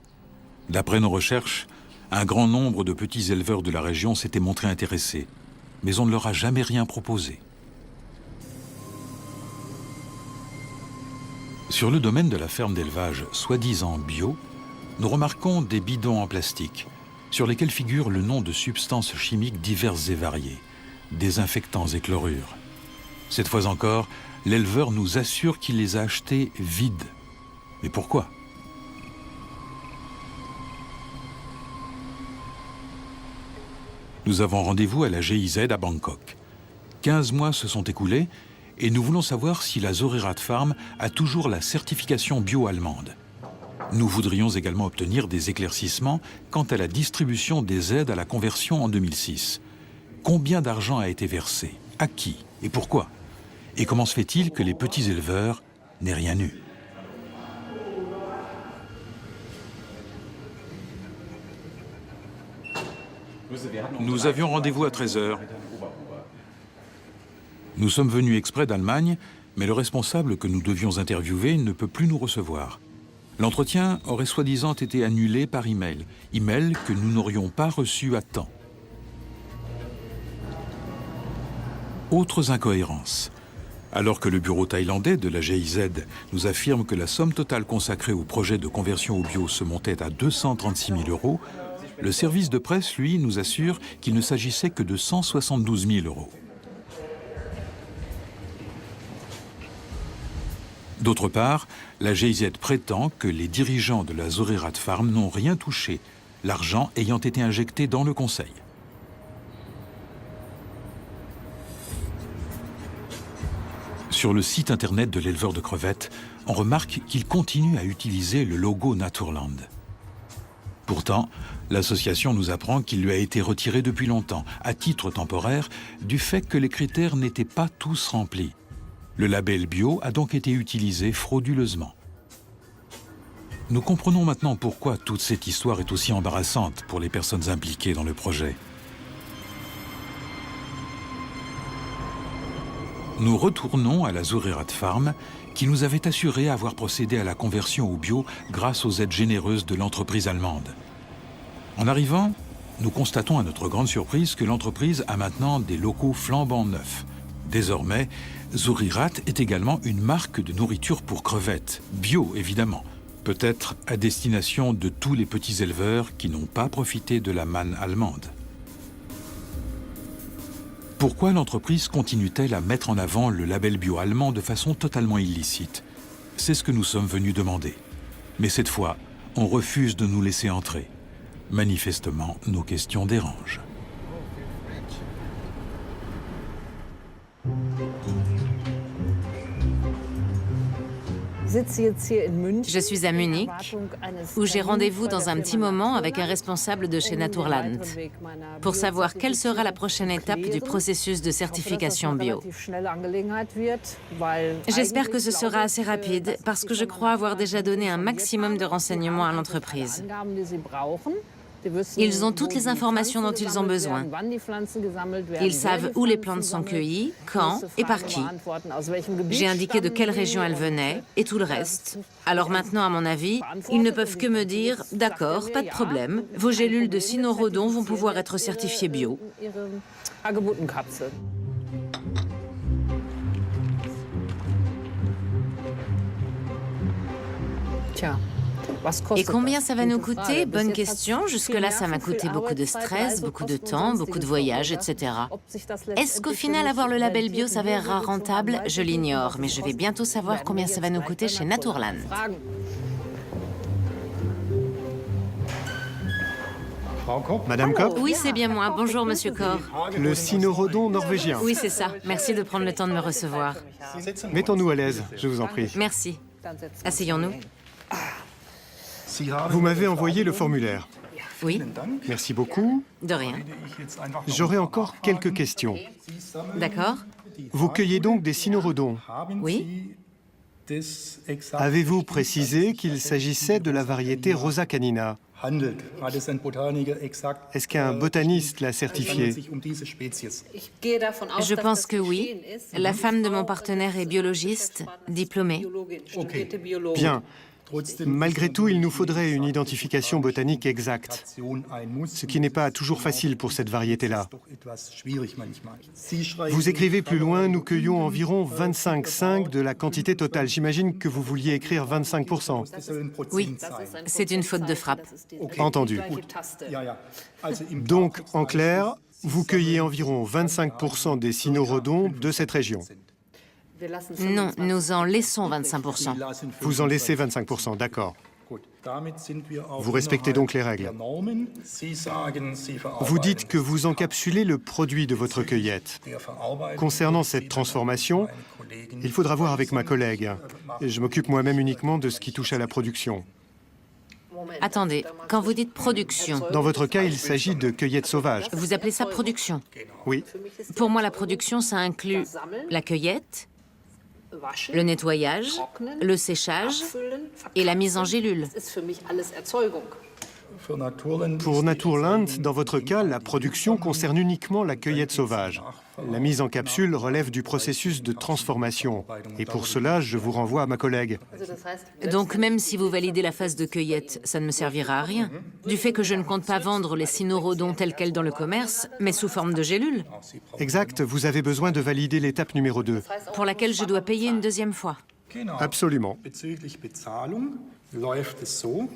D'après nos recherches, un grand nombre de petits éleveurs de la région s'étaient montrés intéressés, mais on ne leur a jamais rien proposé. Sur le domaine de la ferme d'élevage soi-disant bio, nous remarquons des bidons en plastique, sur lesquels figure le nom de substances chimiques diverses et variées, désinfectants et chlorures. Cette fois encore, l'éleveur nous assure qu'il les a achetés vides. Mais pourquoi? Nous avons rendez-vous à la GIZ à Bangkok. 15 mois se sont écoulés et nous voulons savoir si la Zorerat Farm a toujours la certification bio allemande. Nous voudrions également obtenir des éclaircissements quant à la distribution des aides à la conversion en 2006. Combien d'argent a été versé? À qui? Et pourquoi? Et comment se fait-il que les petits éleveurs n'aient rien eu? Nous avions rendez-vous à 13h. Nous sommes venus exprès d'Allemagne, mais le responsable que nous devions interviewer ne peut plus nous recevoir. L'entretien aurait soi-disant été annulé par email, email que nous n'aurions pas reçu à temps. Autres incohérences. Alors que le bureau thaïlandais de la GIZ nous affirme que la somme totale consacrée au projet de conversion au bio se montait à 236 000 €, le service de presse, lui, nous assure qu'il ne s'agissait que de 172 000 €. D'autre part, la GIZ prétend que les dirigeants de la Zorerat Farm n'ont rien touché, l'argent ayant été injecté dans le conseil. Sur le site internet de l'éleveur de crevettes, on remarque qu'il continue à utiliser le logo Naturland. Pourtant, l'association nous apprend qu'il lui a été retiré depuis longtemps, à titre temporaire, du fait que les critères n'étaient pas tous remplis. Le label bio a donc été utilisé frauduleusement. Nous comprenons maintenant pourquoi toute cette histoire est aussi embarrassante pour les personnes impliquées dans le projet. Nous retournons à la Zorerat Farm qui nous avait assuré avoir procédé à la conversion au bio grâce aux aides généreuses de l'entreprise allemande. En arrivant, nous constatons à notre grande surprise que l'entreprise a maintenant des locaux flambant neufs. Désormais, Zurirat est également une marque de nourriture pour crevettes, bio évidemment, peut-être à destination de tous les petits éleveurs qui n'ont pas profité de la manne allemande. Pourquoi l'entreprise continue-t-elle à mettre en avant le label bio allemand de façon totalement illicite? C'est ce que nous sommes venus demander. Mais cette fois, on refuse de nous laisser entrer. Manifestement, nos questions dérangent. Je suis à Munich, où j'ai rendez-vous dans un petit moment avec un responsable de chez Naturland, pour savoir quelle sera la prochaine étape du processus de certification bio. J'espère que ce sera assez rapide, parce que je crois avoir déjà donné un maximum de renseignements à l'entreprise. Ils ont toutes les informations dont ils ont besoin. Ils savent où les plantes sont cueillies, quand et par qui. J'ai indiqué de quelle région elles venaient et tout le reste. Alors maintenant, à mon avis, ils ne peuvent que me dire « D'accord, pas de problème, vos gélules de cynorhodon vont pouvoir être certifiées bio ». Et combien ça va nous coûter? Bonne question. Jusque-là, ça m'a coûté beaucoup de stress, beaucoup de temps, beaucoup de voyages, etc. Est-ce qu'au final, avoir le label bio s'avérera rentable? Je l'ignore, mais je vais bientôt savoir combien ça va nous coûter chez Naturland. Madame Kopp? Oui, c'est bien moi. Bonjour, Monsieur Kor. Le cynorhodon norvégien. Oui, c'est ça. Merci de prendre le temps de me recevoir. Mettons-nous à l'aise, je vous en prie. Merci. Asseyons-nous. Vous m'avez envoyé le formulaire. Oui, Merci beaucoup. de rien. J'aurais encore quelques questions. D'accord? Vous cueillez donc des cynorhodons. Oui. Avez-vous précisé qu'il s'agissait de la variété Rosa canina? Est-ce qu'un botaniste l'a certifié? Je pense que oui. La femme de mon partenaire est biologiste, diplômée. Bien. Malgré tout, il nous faudrait une identification botanique exacte, ce qui n'est pas toujours facile pour cette variété-là. Vous écrivez plus loin, nous cueillons environ 25,5 de la quantité totale. J'imagine que vous vouliez écrire 25%. Oui, c'est une faute de frappe. Entendu. Donc, en clair, vous cueillez environ 25% des cynorhodons de cette région. Non, nous en laissons 25%. Vous en laissez 25%, d'accord. Vous respectez donc les règles. Vous dites que vous encapsulez le produit de votre cueillette. Concernant cette transformation, il faudra voir avec ma collègue. Je m'occupe moi-même uniquement de ce qui touche à la production. Attendez, quand vous dites production, Dans votre cas, il s'agit de cueillette sauvage. vous appelez ça production? Oui, Pour moi, la production, ça inclut la cueillette, le nettoyage, le séchage et la mise en gélule. pour Naturland, dans votre cas, la production concerne uniquement la cueillette sauvage. La mise en capsule relève du processus de transformation. Et pour cela, je vous renvoie à ma collègue. Donc même si vous validez la phase de cueillette, ça ne me servira à rien. Du fait que je ne compte pas vendre les cynorhodons tels quels dans le commerce, mais sous forme de gélules, Exact, vous avez besoin de valider l'étape numéro 2. pour laquelle je dois payer une deuxième fois. Absolument.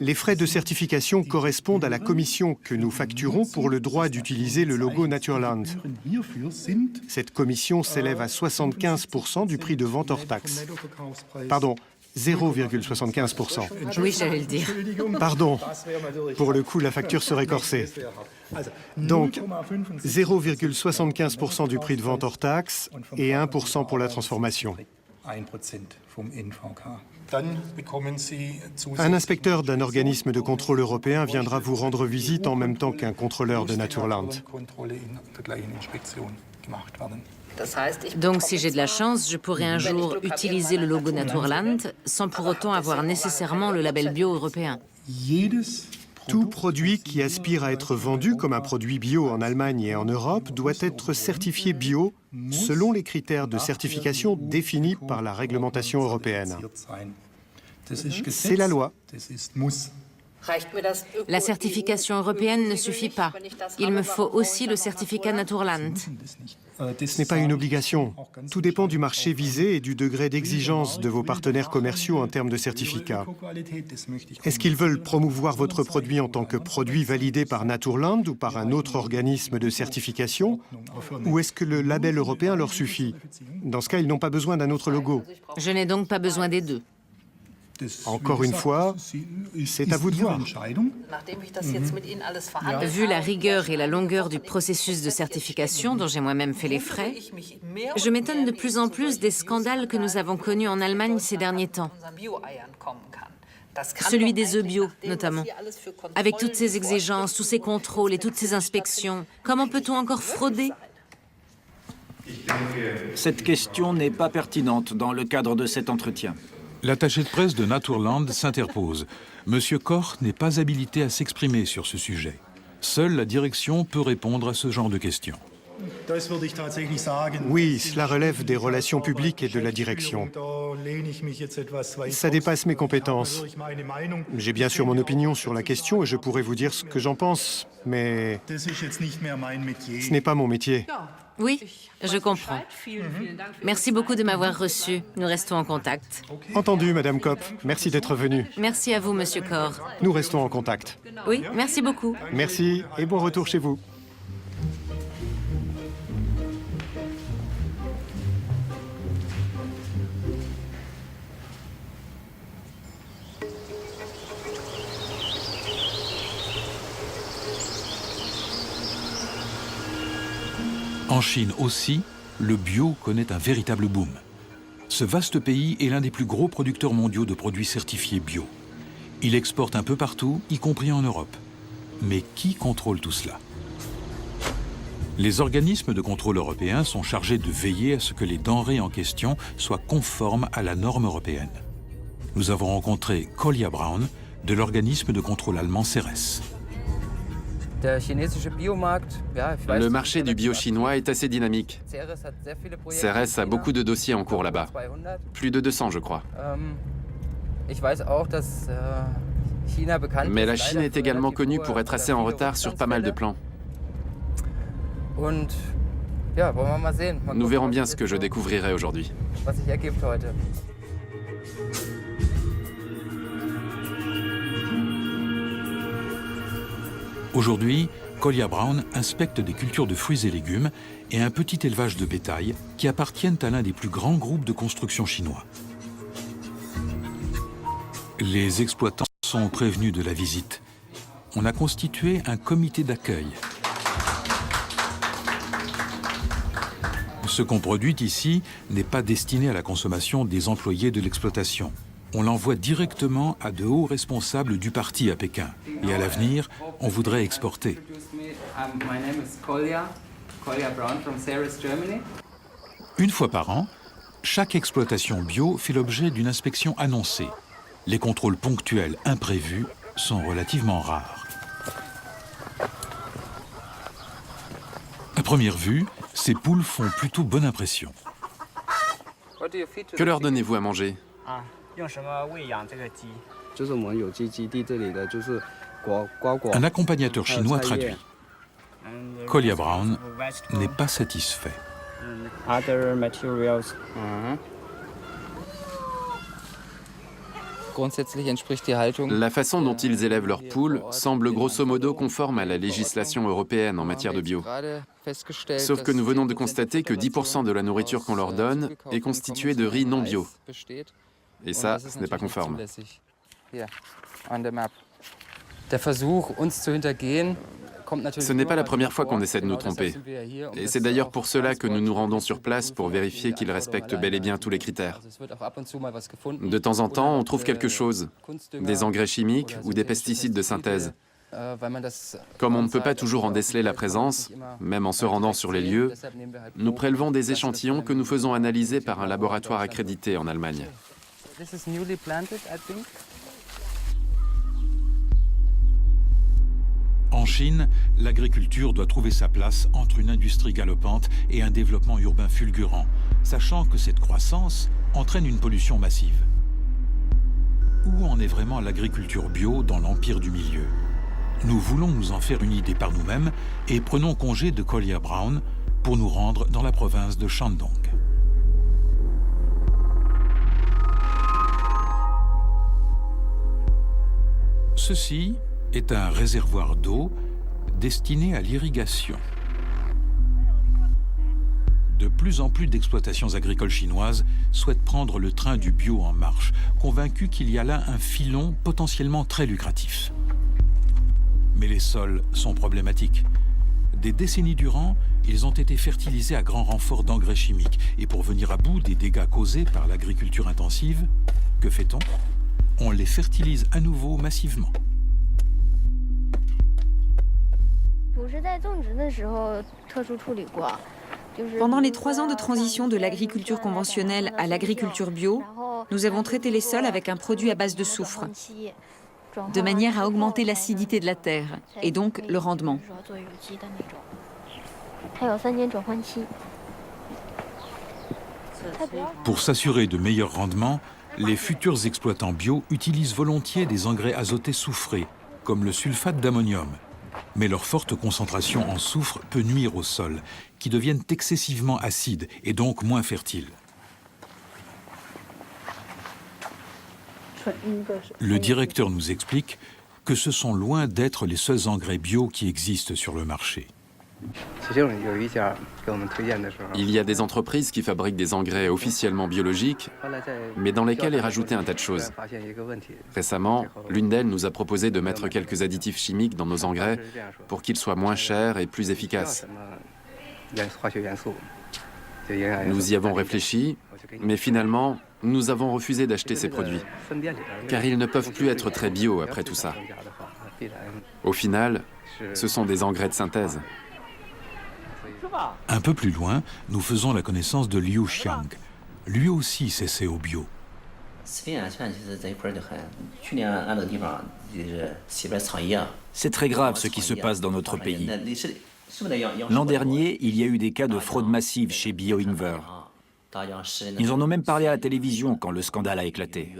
Les frais de certification correspondent à la commission que nous facturons pour le droit d'utiliser le logo Naturland. Cette commission s'élève à 75% du prix de vente hors taxe. Pardon, 0,75%. Oui, j'allais le dire. Pardon, pour le coup, la facture serait corsée. Donc, 0,75% du prix de vente hors taxe et 1% pour la transformation. Un inspecteur d'un organisme de contrôle européen viendra vous rendre visite en même temps qu'un contrôleur de Naturland. Donc si j'ai de la chance, je pourrai un jour utiliser le logo Naturland sans pour autant avoir nécessairement le label bio européen. Tout produit qui aspire à être vendu comme un produit bio en Allemagne et en Europe doit être certifié bio selon les critères de certification définis par la réglementation européenne. C'est la loi. La certification européenne ne suffit pas. Il me faut aussi le certificat Naturland. Ce n'est pas une obligation. Tout dépend du marché visé et du degré d'exigence de vos partenaires commerciaux en termes de certificat. Est-ce qu'ils veulent promouvoir votre produit en tant que produit validé par Naturland ou par un autre organisme de certification? Ou est-ce que le label européen leur suffit? Dans ce cas, ils n'ont pas besoin d'un autre logo. Je n'ai donc pas besoin des deux. Encore une fois, c'est à vous de voir. Vu la rigueur et la longueur du processus de certification dont j'ai moi-même fait les frais, je m'étonne de plus en plus des scandales que nous avons connus en Allemagne ces derniers temps. Celui des œufs bio, notamment. Avec toutes ces exigences, tous ces contrôles et toutes ces inspections, comment peut-on encore frauder? Cette question n'est pas pertinente dans le cadre de cet entretien. L'attaché de presse de Naturland s'interpose. Monsieur Koch n'est pas habilité à s'exprimer sur ce sujet. Seule la direction peut répondre à ce genre de questions. Oui, cela relève des relations publiques et de la direction. Ça dépasse mes compétences. J'ai bien sûr mon opinion sur la question et je pourrais vous dire ce que j'en pense, mais ce n'est pas mon métier. Oui, je comprends. Merci beaucoup de m'avoir reçu. Nous restons en contact. Entendu, Madame Kopp. Merci d'être venue. Merci à vous, Monsieur Koch. Nous restons en contact. Oui, merci beaucoup. Merci et bon retour chez vous. En Chine aussi, le bio connaît un véritable boom. Ce vaste pays est l'un des plus gros producteurs mondiaux de produits certifiés bio. Il exporte un peu partout, y compris en Europe. Mais qui contrôle tout cela? Les organismes de contrôle européens sont chargés de veiller à ce que les denrées en question soient conformes à la norme européenne. Nous avons rencontré Kolja Braun de l'organisme de contrôle allemand Ceres. Le marché du bio chinois est assez dynamique. Ceres a beaucoup de dossiers en cours là-bas. Plus de 200, je crois. Mais la Chine est également connue pour être assez en retard sur pas mal de plans. Nous verrons bien ce que je découvrirai aujourd'hui. Aujourd'hui, Kolja Braun inspecte des cultures de fruits et légumes et un petit élevage de bétail qui appartiennent à l'un des plus grands groupes de construction chinois. Les exploitants sont prévenus de la visite. On a constitué un comité d'accueil. Ce qu'on produit ici n'est pas destiné à la consommation des employés de l'exploitation. On l'envoie directement à de hauts responsables du parti à Pékin. Et à l'avenir, on voudrait exporter. Une fois par an, chaque exploitation bio fait l'objet d'une inspection annoncée. Les contrôles ponctuels imprévus sont relativement rares. À première vue, ces poules font plutôt bonne impression. Que leur donnez-vous à manger ? Un accompagnateur chinois traduit. Kolja Braun n'est pas satisfait. La façon dont ils élèvent leurs poules semble grosso modo conforme à la législation européenne en matière de bio. Sauf que nous venons de constater que 10% de la nourriture qu'on leur donne est constituée de riz non bio. Et ça, ce n'est pas conforme. Ce n'est pas la première fois qu'on essaie de nous tromper. Et c'est d'ailleurs pour cela que nous nous rendons sur place pour vérifier qu'ils respectent bel et bien tous les critères. De temps en temps, on trouve quelque chose, des engrais chimiques ou des pesticides de synthèse. Comme on ne peut pas toujours en déceler la présence, même en se rendant sur les lieux, nous prélevons des échantillons que nous faisons analyser par un laboratoire accrédité en Allemagne. Chine, l'agriculture doit trouver sa place entre une industrie galopante et un développement urbain fulgurant, sachant que cette croissance entraîne une pollution massive. Où en est vraiment l'agriculture bio dans l'empire du milieu? Nous voulons nous en faire une idée par nous-mêmes et prenons congé de Collier Brown pour nous rendre dans la province de Shandong. Ceci est un réservoir d'eau destiné à l'irrigation. De plus en plus d'exploitations agricoles chinoises souhaitent prendre le train du bio en marche, convaincus qu'il y a là un filon potentiellement très lucratif. Mais les sols sont problématiques. Des décennies durant, ils ont été fertilisés à grand renfort d'engrais chimiques. Et pour venir à bout des dégâts causés par l'agriculture intensive, que fait-on? On les fertilise à nouveau massivement. Pendant les 3 ans de transition de l'agriculture conventionnelle à l'agriculture bio, nous avons traité les sols avec un produit à base de soufre, de manière à augmenter l'acidité de la terre et donc le rendement. Pour s'assurer de meilleurs rendements, les futurs exploitants bio utilisent volontiers des engrais azotés soufrés, comme le sulfate d'ammonium. Mais leur forte concentration en soufre peut nuire aux sols, qui deviennent excessivement acides et donc moins fertiles. Le directeur nous explique que ce sont loin d'être les seuls engrais bio qui existent sur le marché. Il y a des entreprises qui fabriquent des engrais officiellement biologiques, mais dans lesquels est rajouté un tas de choses. Récemment, l'une d'elles nous a proposé de mettre quelques additifs chimiques dans nos engrais pour qu'ils soient moins chers et plus efficaces. Nous y avons réfléchi, mais finalement, nous avons refusé d'acheter ces produits, car ils ne peuvent plus être très bio après tout ça. Au final, ce sont des engrais de synthèse. Un peu plus loin, nous faisons la connaissance de Liu Xiang. Lui aussi s'essaie au bio. C'est très grave ce qui se passe dans notre pays. L'an dernier, il y a eu des cas de fraude massive chez BioInver. Ils en ont même parlé à la télévision quand le scandale a éclaté.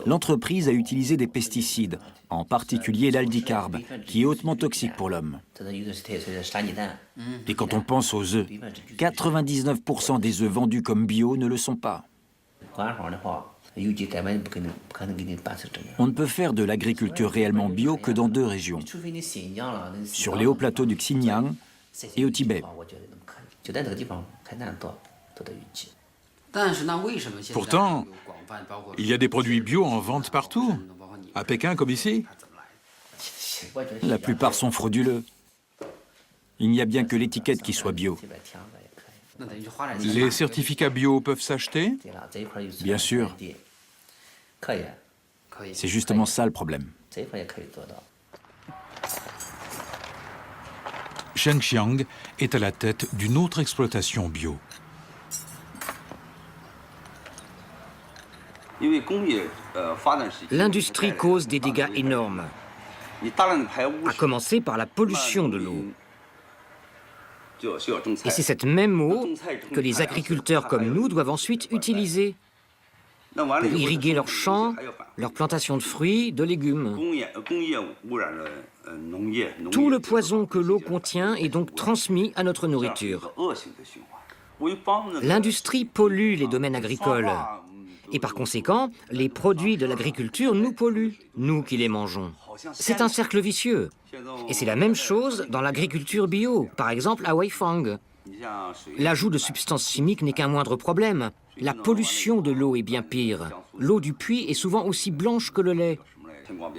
L'entreprise a utilisé des pesticides, en particulier l'aldicarbe, qui est hautement toxique pour l'homme. Et quand on pense aux œufs, 99% des œufs vendus comme bio ne le sont pas. On ne peut faire de l'agriculture réellement bio que dans 2 régions, sur les hauts plateaux du Xinjiang et au Tibet. Pourtant, il y a des produits bio en vente partout, à Pékin comme ici. La plupart sont frauduleux. Il n'y a bien que l'étiquette qui soit bio. Les certificats bio peuvent s'acheter? Bien sûr. C'est justement ça le problème. Sheng Xiang est à la tête d'une autre exploitation bio. L'industrie cause des dégâts énormes, à commencer par la pollution de l'eau. Et c'est cette même eau que les agriculteurs comme nous doivent ensuite utiliser pour irriguer leurs champs, leurs plantations de fruits, de légumes. Tout le poison que l'eau contient est donc transmis à notre nourriture. L'industrie pollue les domaines agricoles. Et par conséquent, les produits de l'agriculture nous polluent, nous qui les mangeons. C'est un cercle vicieux. Et c'est la même chose dans l'agriculture bio, par exemple à Weifang. L'ajout de substances chimiques n'est qu'un moindre problème. La pollution de l'eau est bien pire. L'eau du puits est souvent aussi blanche que le lait.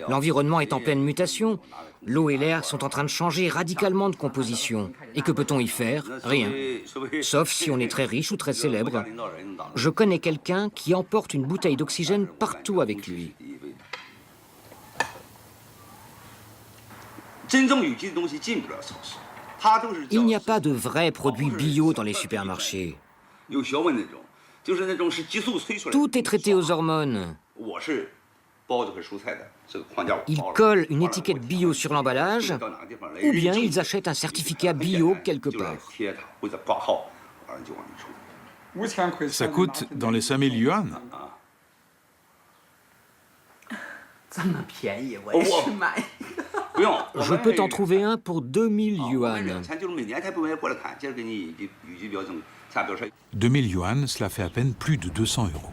L'environnement est en pleine mutation. L'eau et l'air sont en train de changer radicalement de composition. Et que peut-on y faire? Rien. Sauf si on est très riche ou très célèbre. Je connais quelqu'un qui emporte une bouteille d'oxygène partout avec lui. Il n'y a pas de vrais produits bio dans les supermarchés. Tout est traité aux hormones. Ils collent une étiquette bio sur l'emballage, ou bien ils achètent un certificat bio quelque part. Ça coûte dans les 5000 yuan. Je peux t'en trouver un pour 2000 yuan. 2000 yuan, cela fait à peine plus de 200 euros.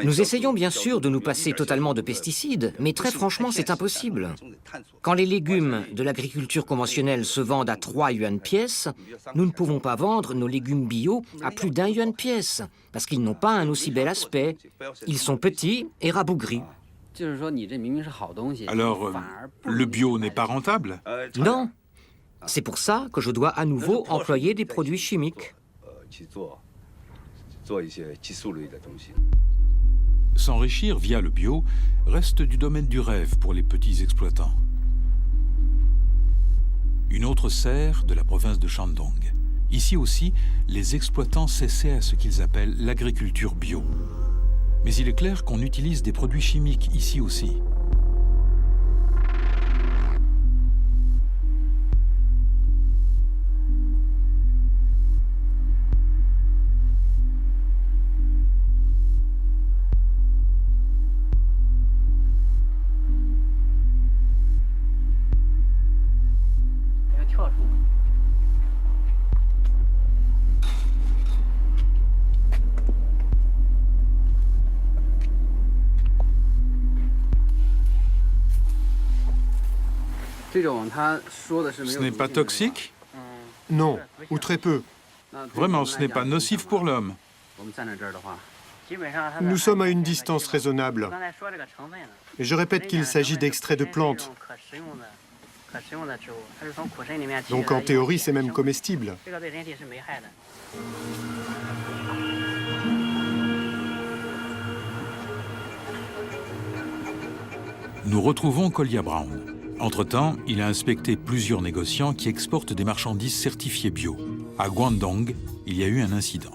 Nous essayons bien sûr de nous passer totalement de pesticides, mais très franchement, c'est impossible. Quand les légumes de l'agriculture conventionnelle se vendent à 3 yuan pièce, nous ne pouvons pas vendre nos légumes bio à plus d'1 yuan pièce, parce qu'ils n'ont pas un aussi bel aspect. Ils sont petits et rabougris. Alors, le bio n'est pas rentable? Non. C'est pour ça que je dois à nouveau employer des produits chimiques. S'enrichir via le bio reste du domaine du rêve pour les petits exploitants. Une autre serre de la province de Shandong. Ici aussi, les exploitants s'essaient à ce qu'ils appellent l'agriculture bio. Mais il est clair qu'on utilise des produits chimiques ici aussi. Ce n'est pas toxique? Non, ou très peu. Vraiment, ce n'est pas nocif pour l'homme. Nous sommes à une distance raisonnable. Et je répète qu'il s'agit d'extraits de plantes. Donc en théorie, c'est même comestible. Nous retrouvons Collier Brown. Entre-temps, il a inspecté plusieurs négociants qui exportent des marchandises certifiées bio. À Guangdong, il y a eu un incident.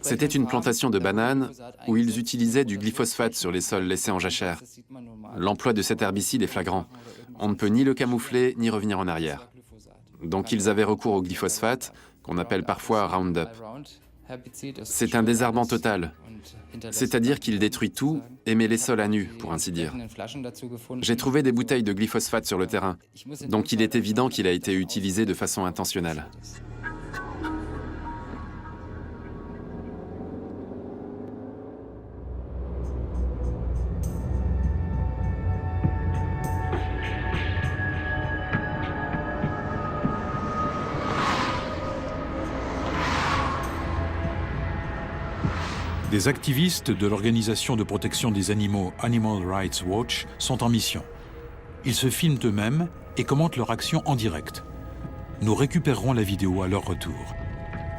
C'était une plantation de bananes où ils utilisaient du glyphosate sur les sols laissés en jachère. L'emploi de cet herbicide est flagrant. On ne peut ni le camoufler ni revenir en arrière. Donc ils avaient recours au glyphosate, qu'on appelle parfois Roundup. C'est un désherbant total, c'est-à-dire qu'il détruit tout et met les sols à nu, pour ainsi dire. J'ai trouvé des bouteilles de glyphosate sur le terrain, donc il est évident qu'il a été utilisé de façon intentionnelle. Des activistes de l'organisation de protection des animaux Animal Rights Watch sont en mission. Ils se filment eux-mêmes et commentent leur action en direct. Nous récupérerons la vidéo à leur retour.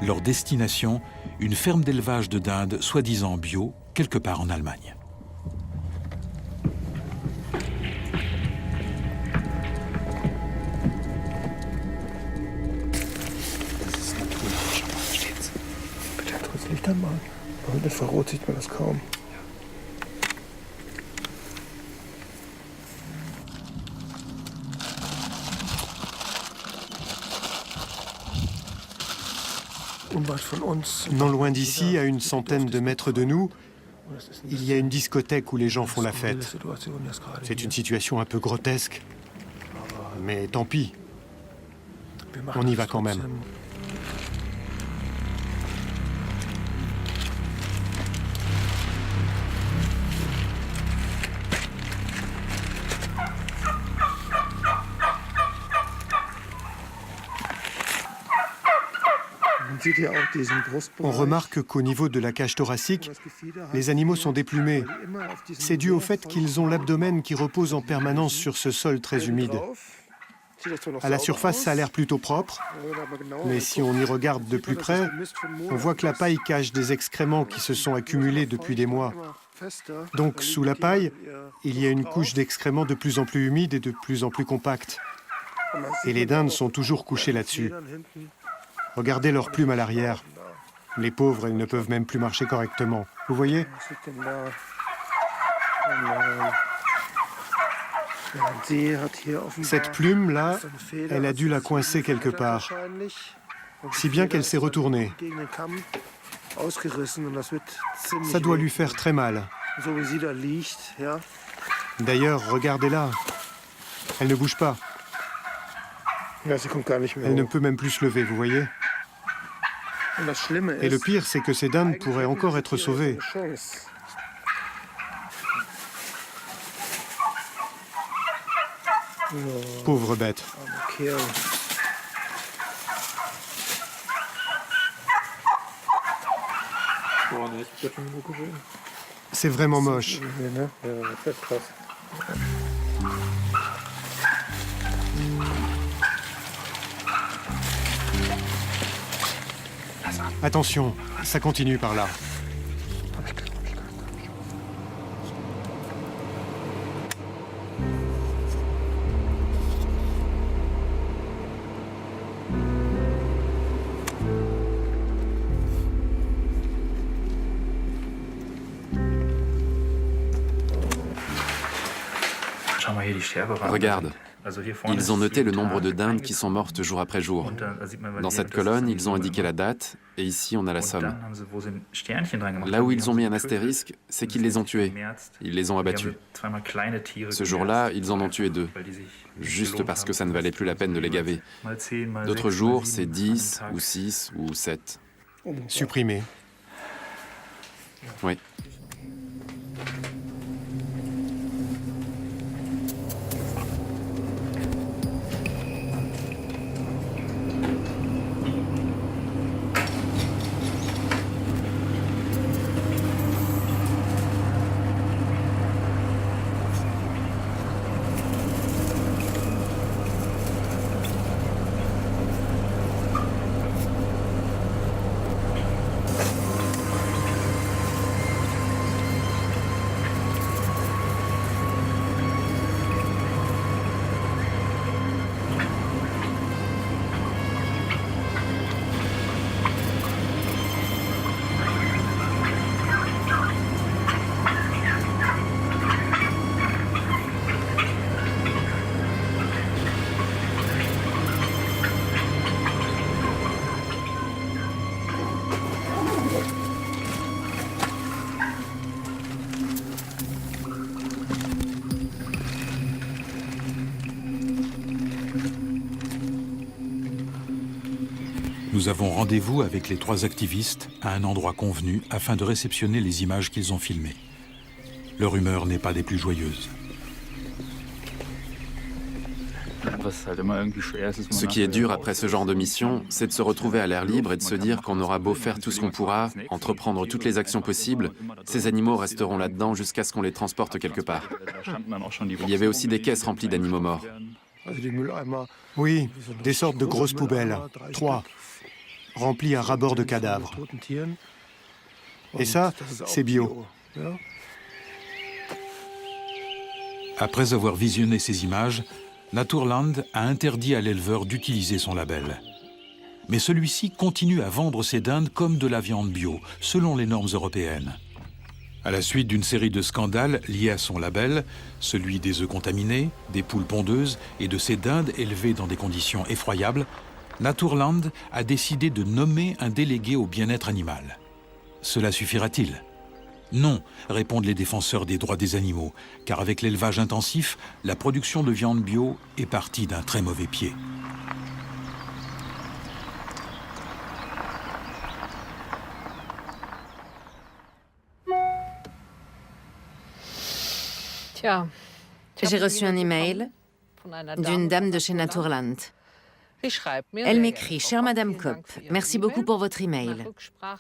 Leur destination, une ferme d'élevage de dinde soi-disant bio, quelque part en Allemagne. Mit Infrarot sieht man das kaum. Non loin d'ici, à une centaine de mètres de nous, il y a une discothèque où les gens font la fête. C'est une situation un peu grotesque, mais tant pis. On y va quand même. On remarque qu'au niveau de la cage thoracique, les animaux sont déplumés. C'est dû au fait qu'ils ont l'abdomen qui repose en permanence sur ce sol très humide. À la surface, ça a l'air plutôt propre, mais si on y regarde de plus près, on voit que la paille cache des excréments qui se sont accumulés depuis des mois. Donc, sous la paille, il y a une couche d'excréments de plus en plus humide et de plus en plus compacte. Et les dindes sont toujours couchées là-dessus. Regardez leurs plumes à l'arrière. Les pauvres, elles ne peuvent même plus marcher correctement. Vous voyez? Cette plume-là, elle a dû la coincer quelque part, si bien qu'elle s'est retournée. Ça doit lui faire très mal. D'ailleurs, regardez-la. Elle ne bouge pas. Elle ne peut même plus se lever, vous voyez? Et le pire, c'est que ces dindes pourraient encore être sauvées. Pauvre bête. C'est vraiment moche. Attention, ça continue par là. Regarde, ils ont noté le nombre de dindes qui sont mortes jour après jour. Dans cette colonne, ils ont indiqué la date, et ici, on a la somme. Là où ils ont mis un astérisque, c'est qu'ils les ont tués. Ils les ont abattus. Ce jour-là, ils en ont tué 2, juste parce que ça ne valait plus la peine de les gaver. D'autres jours, c'est 10 ou 6 ou 7. Supprimé. Oui. Nous avons rendez-vous avec les 3 activistes à un endroit convenu afin de réceptionner les images qu'ils ont filmées. Leur humeur n'est pas des plus joyeuses. Ce qui est dur après ce genre de mission, c'est de se retrouver à l'air libre et de se dire qu'on aura beau faire tout ce qu'on pourra, entreprendre toutes les actions possibles, ces animaux resteront là-dedans jusqu'à ce qu'on les transporte quelque part. Il y avait aussi des caisses remplies d'animaux morts. Oui, des sortes de grosses poubelles. 3. Remplies à ras-bord de cadavres. Et ça, c'est bio. Après avoir visionné ces images, Naturland a interdit à l'éleveur d'utiliser son label. Mais celui-ci continue à vendre ses dindes comme de la viande bio, selon les normes européennes. À la suite d'une série de scandales liés à son label, celui des œufs contaminés, des poules pondeuses et de ces dindes élevées dans des conditions effroyables, Naturland a décidé de nommer un délégué au bien-être animal. Cela suffira-t-il? Non, répondent les défenseurs des droits des animaux, car avec l'élevage intensif, la production de viande bio est partie d'un très mauvais pied. J'ai reçu un email d'une dame de chez Naturland. Elle m'écrit « Chère Madame Kopp, merci beaucoup pour votre email.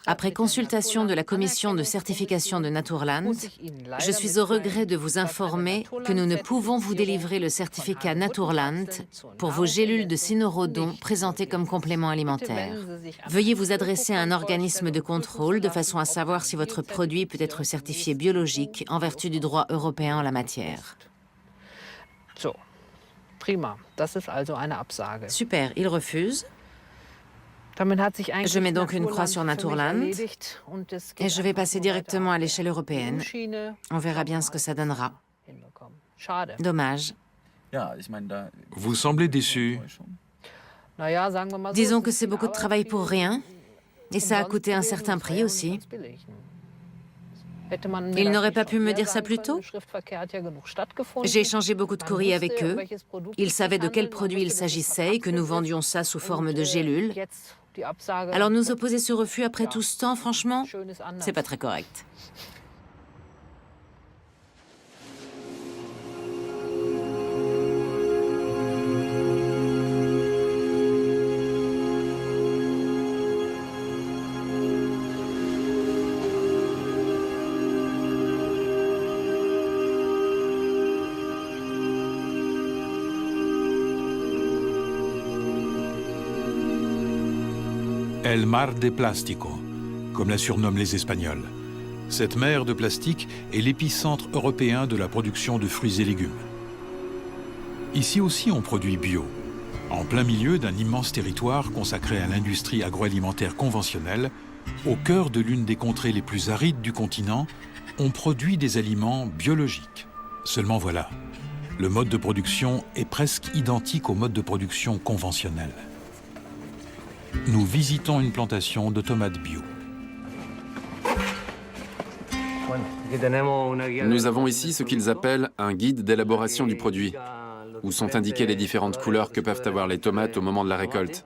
Après consultation de la commission de certification de Naturland, je suis au regret de vous informer que nous ne pouvons vous délivrer le certificat Naturland pour vos gélules de cynorhodon présentées comme complément alimentaire. Veuillez vous adresser à un organisme de contrôle de façon à savoir si votre produit peut être certifié biologique en vertu du droit européen en la matière. » Prima, das ist also eine Absage. Super, il refuse. Je mets donc une croix sur Naturland et je vais passer directement à l'échelle européenne. On verra bien ce que ça donnera. Dommage. Vous semblez déçu. Disons que c'est beaucoup de travail pour rien et ça a coûté un certain prix aussi. Ils n'auraient pas pu me dire ça plus tôt? J'ai échangé beaucoup de courriers avec eux. Ils savaient de quel produit il s'agissait et que nous vendions ça sous forme de gélules. Alors nous opposer ce refus après tout ce temps, franchement, c'est pas très correct. El Mar de Plástico, comme la surnomment les Espagnols. Cette mer de plastique est l'épicentre européen de la production de fruits et légumes. Ici aussi, on produit bio. En plein milieu d'un immense territoire consacré à l'industrie agroalimentaire conventionnelle, au cœur de l'une des contrées les plus arides du continent, on produit des aliments biologiques. Seulement voilà, le mode de production est presque identique au mode de production conventionnel. Nous visitons une plantation de tomates bio. Nous avons ici ce qu'ils appellent un guide d'élaboration du produit, où sont indiquées les différentes couleurs que peuvent avoir les tomates au moment de la récolte.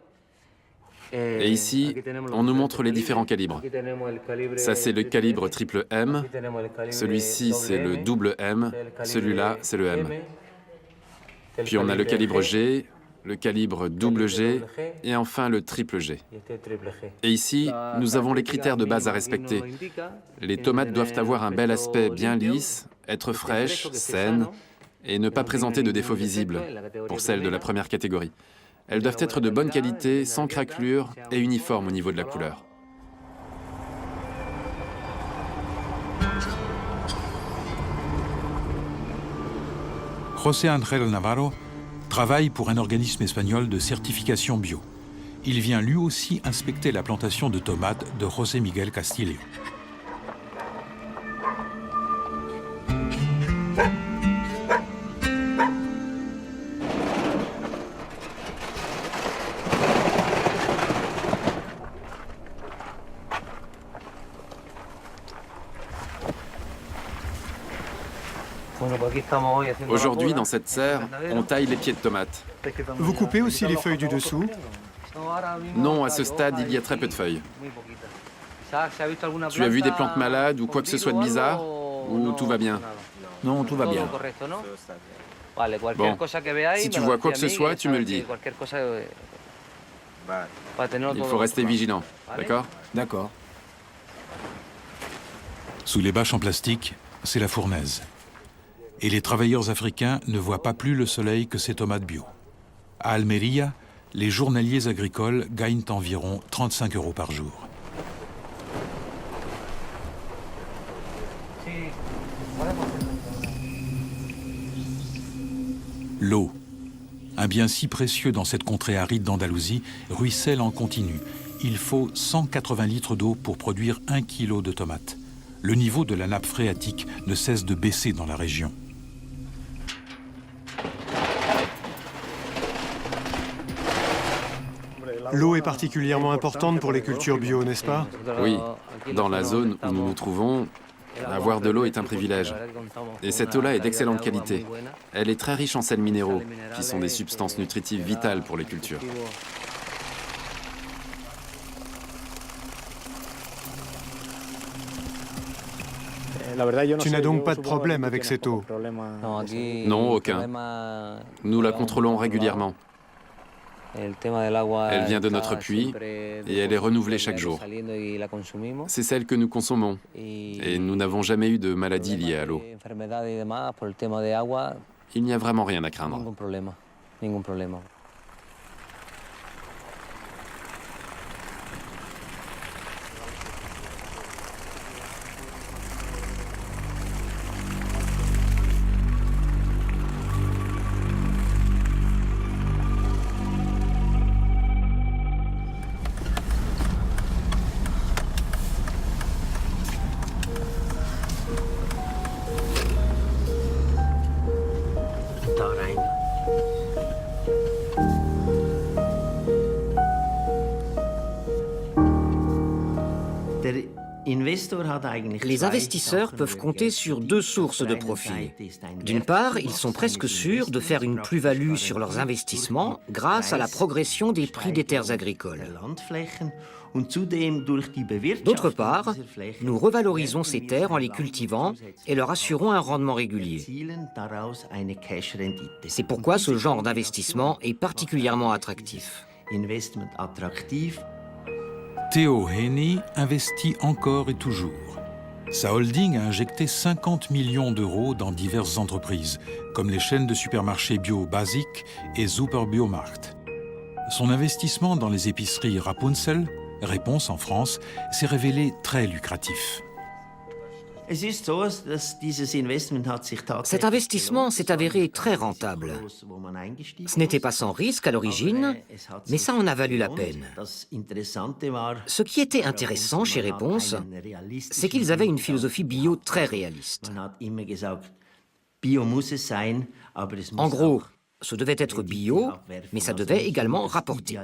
Et ici, on nous montre les différents calibres. Ça, c'est le calibre triple M, celui-ci, c'est le double M, celui-là, c'est le M. Puis on a le calibre G, le calibre double G et enfin le triple G. Et ici, nous avons les critères de base à respecter. Les tomates doivent avoir un bel aspect bien lisse, être fraîches, saines et ne pas présenter de défauts visibles, pour celles de la première catégorie. Elles doivent être de bonne qualité, sans craquelure et uniformes au niveau de la couleur. José Ángel Navarro travaille pour un organisme espagnol de certification bio. Il vient lui aussi inspecter la plantation de tomates de José Miguel Castillo. Aujourd'hui, dans cette serre, on taille les pieds de tomates. Vous coupez aussi les feuilles du dessous? Non, à ce stade, il y a très peu de feuilles. Tu as vu des plantes malades ou quoi que ce soit de bizarre? Ou tout va bien? Non, tout va bien. Bon, si tu vois quoi que ce soit, tu me le dis. Il faut rester vigilant, d'accord? D'accord. Sous les bâches en plastique, c'est la fournaise. Et les travailleurs africains ne voient pas plus le soleil que ces tomates bio. À Almeria, les journaliers agricoles gagnent environ 35 € par jour. L'eau, un bien si précieux dans cette contrée aride d'Andalousie, ruisselle en continu. Il faut 180 litres d'eau pour produire 1 kilo de tomates. Le niveau de la nappe phréatique ne cesse de baisser dans la région. L'eau est particulièrement importante pour les cultures bio, n'est-ce pas? Oui, dans la zone où nous nous trouvons, avoir de l'eau est un privilège. Et cette eau-là est d'excellente qualité. Elle est très riche en sels minéraux, qui sont des substances nutritives vitales pour les cultures. Tu n'as donc pas de problème avec cette eau? Non, aucun. Nous la contrôlons régulièrement. Elle vient de notre puits et elle est renouvelée chaque jour. C'est celle que nous consommons et nous n'avons jamais eu de maladie liée à l'eau. Il n'y a vraiment rien à craindre. Les investisseurs peuvent compter sur deux sources de profit. D'une part, ils sont presque sûrs de faire une plus-value sur leurs investissements grâce à la progression des prix des terres agricoles. D'autre part, nous revalorisons ces terres en les cultivant et leur assurons un rendement régulier. C'est pourquoi ce genre d'investissement est particulièrement attractif. Theo Henny investit encore et toujours. Sa holding a injecté 50 millions d'euros dans diverses entreprises, comme les chaînes de supermarchés bio Basic et Super Biomarkt. Son investissement dans les épiceries Rapunzel, Réponse en France, s'est révélé très lucratif. Cet investissement s'est avéré très rentable. Ce n'était pas sans risque à l'origine, mais ça en a valu la peine. Ce qui était intéressant chez Réponse, c'est qu'ils avaient une philosophie bio très réaliste. En gros, ce devait être bio, mais ça devait également rapporter.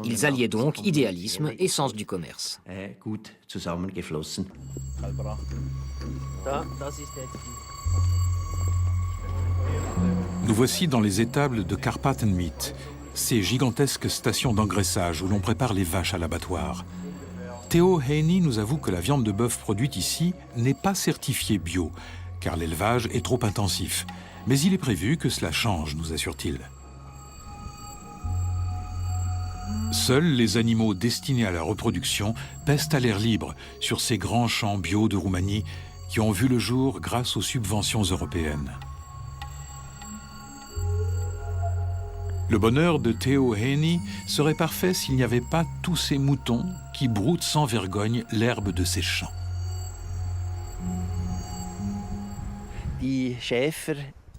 Ils alliaient donc idéalisme et sens du commerce. Nous voici dans les étables de Karpatenmeet, ces gigantesques stations d'engraissage où l'on prépare les vaches à l'abattoir. Theo Henny nous avoue que la viande de bœuf produite ici n'est pas certifiée bio, car l'élevage est trop intensif. Mais il est prévu que cela change, nous assure-t-il. Seuls les animaux destinés à la reproduction pèsent à l'air libre sur ces grands champs bio de Roumanie qui ont vu le jour grâce aux subventions européennes. Le bonheur de Theo Henny serait parfait s'il n'y avait pas tous ces moutons qui broutent sans vergogne l'herbe de ces champs.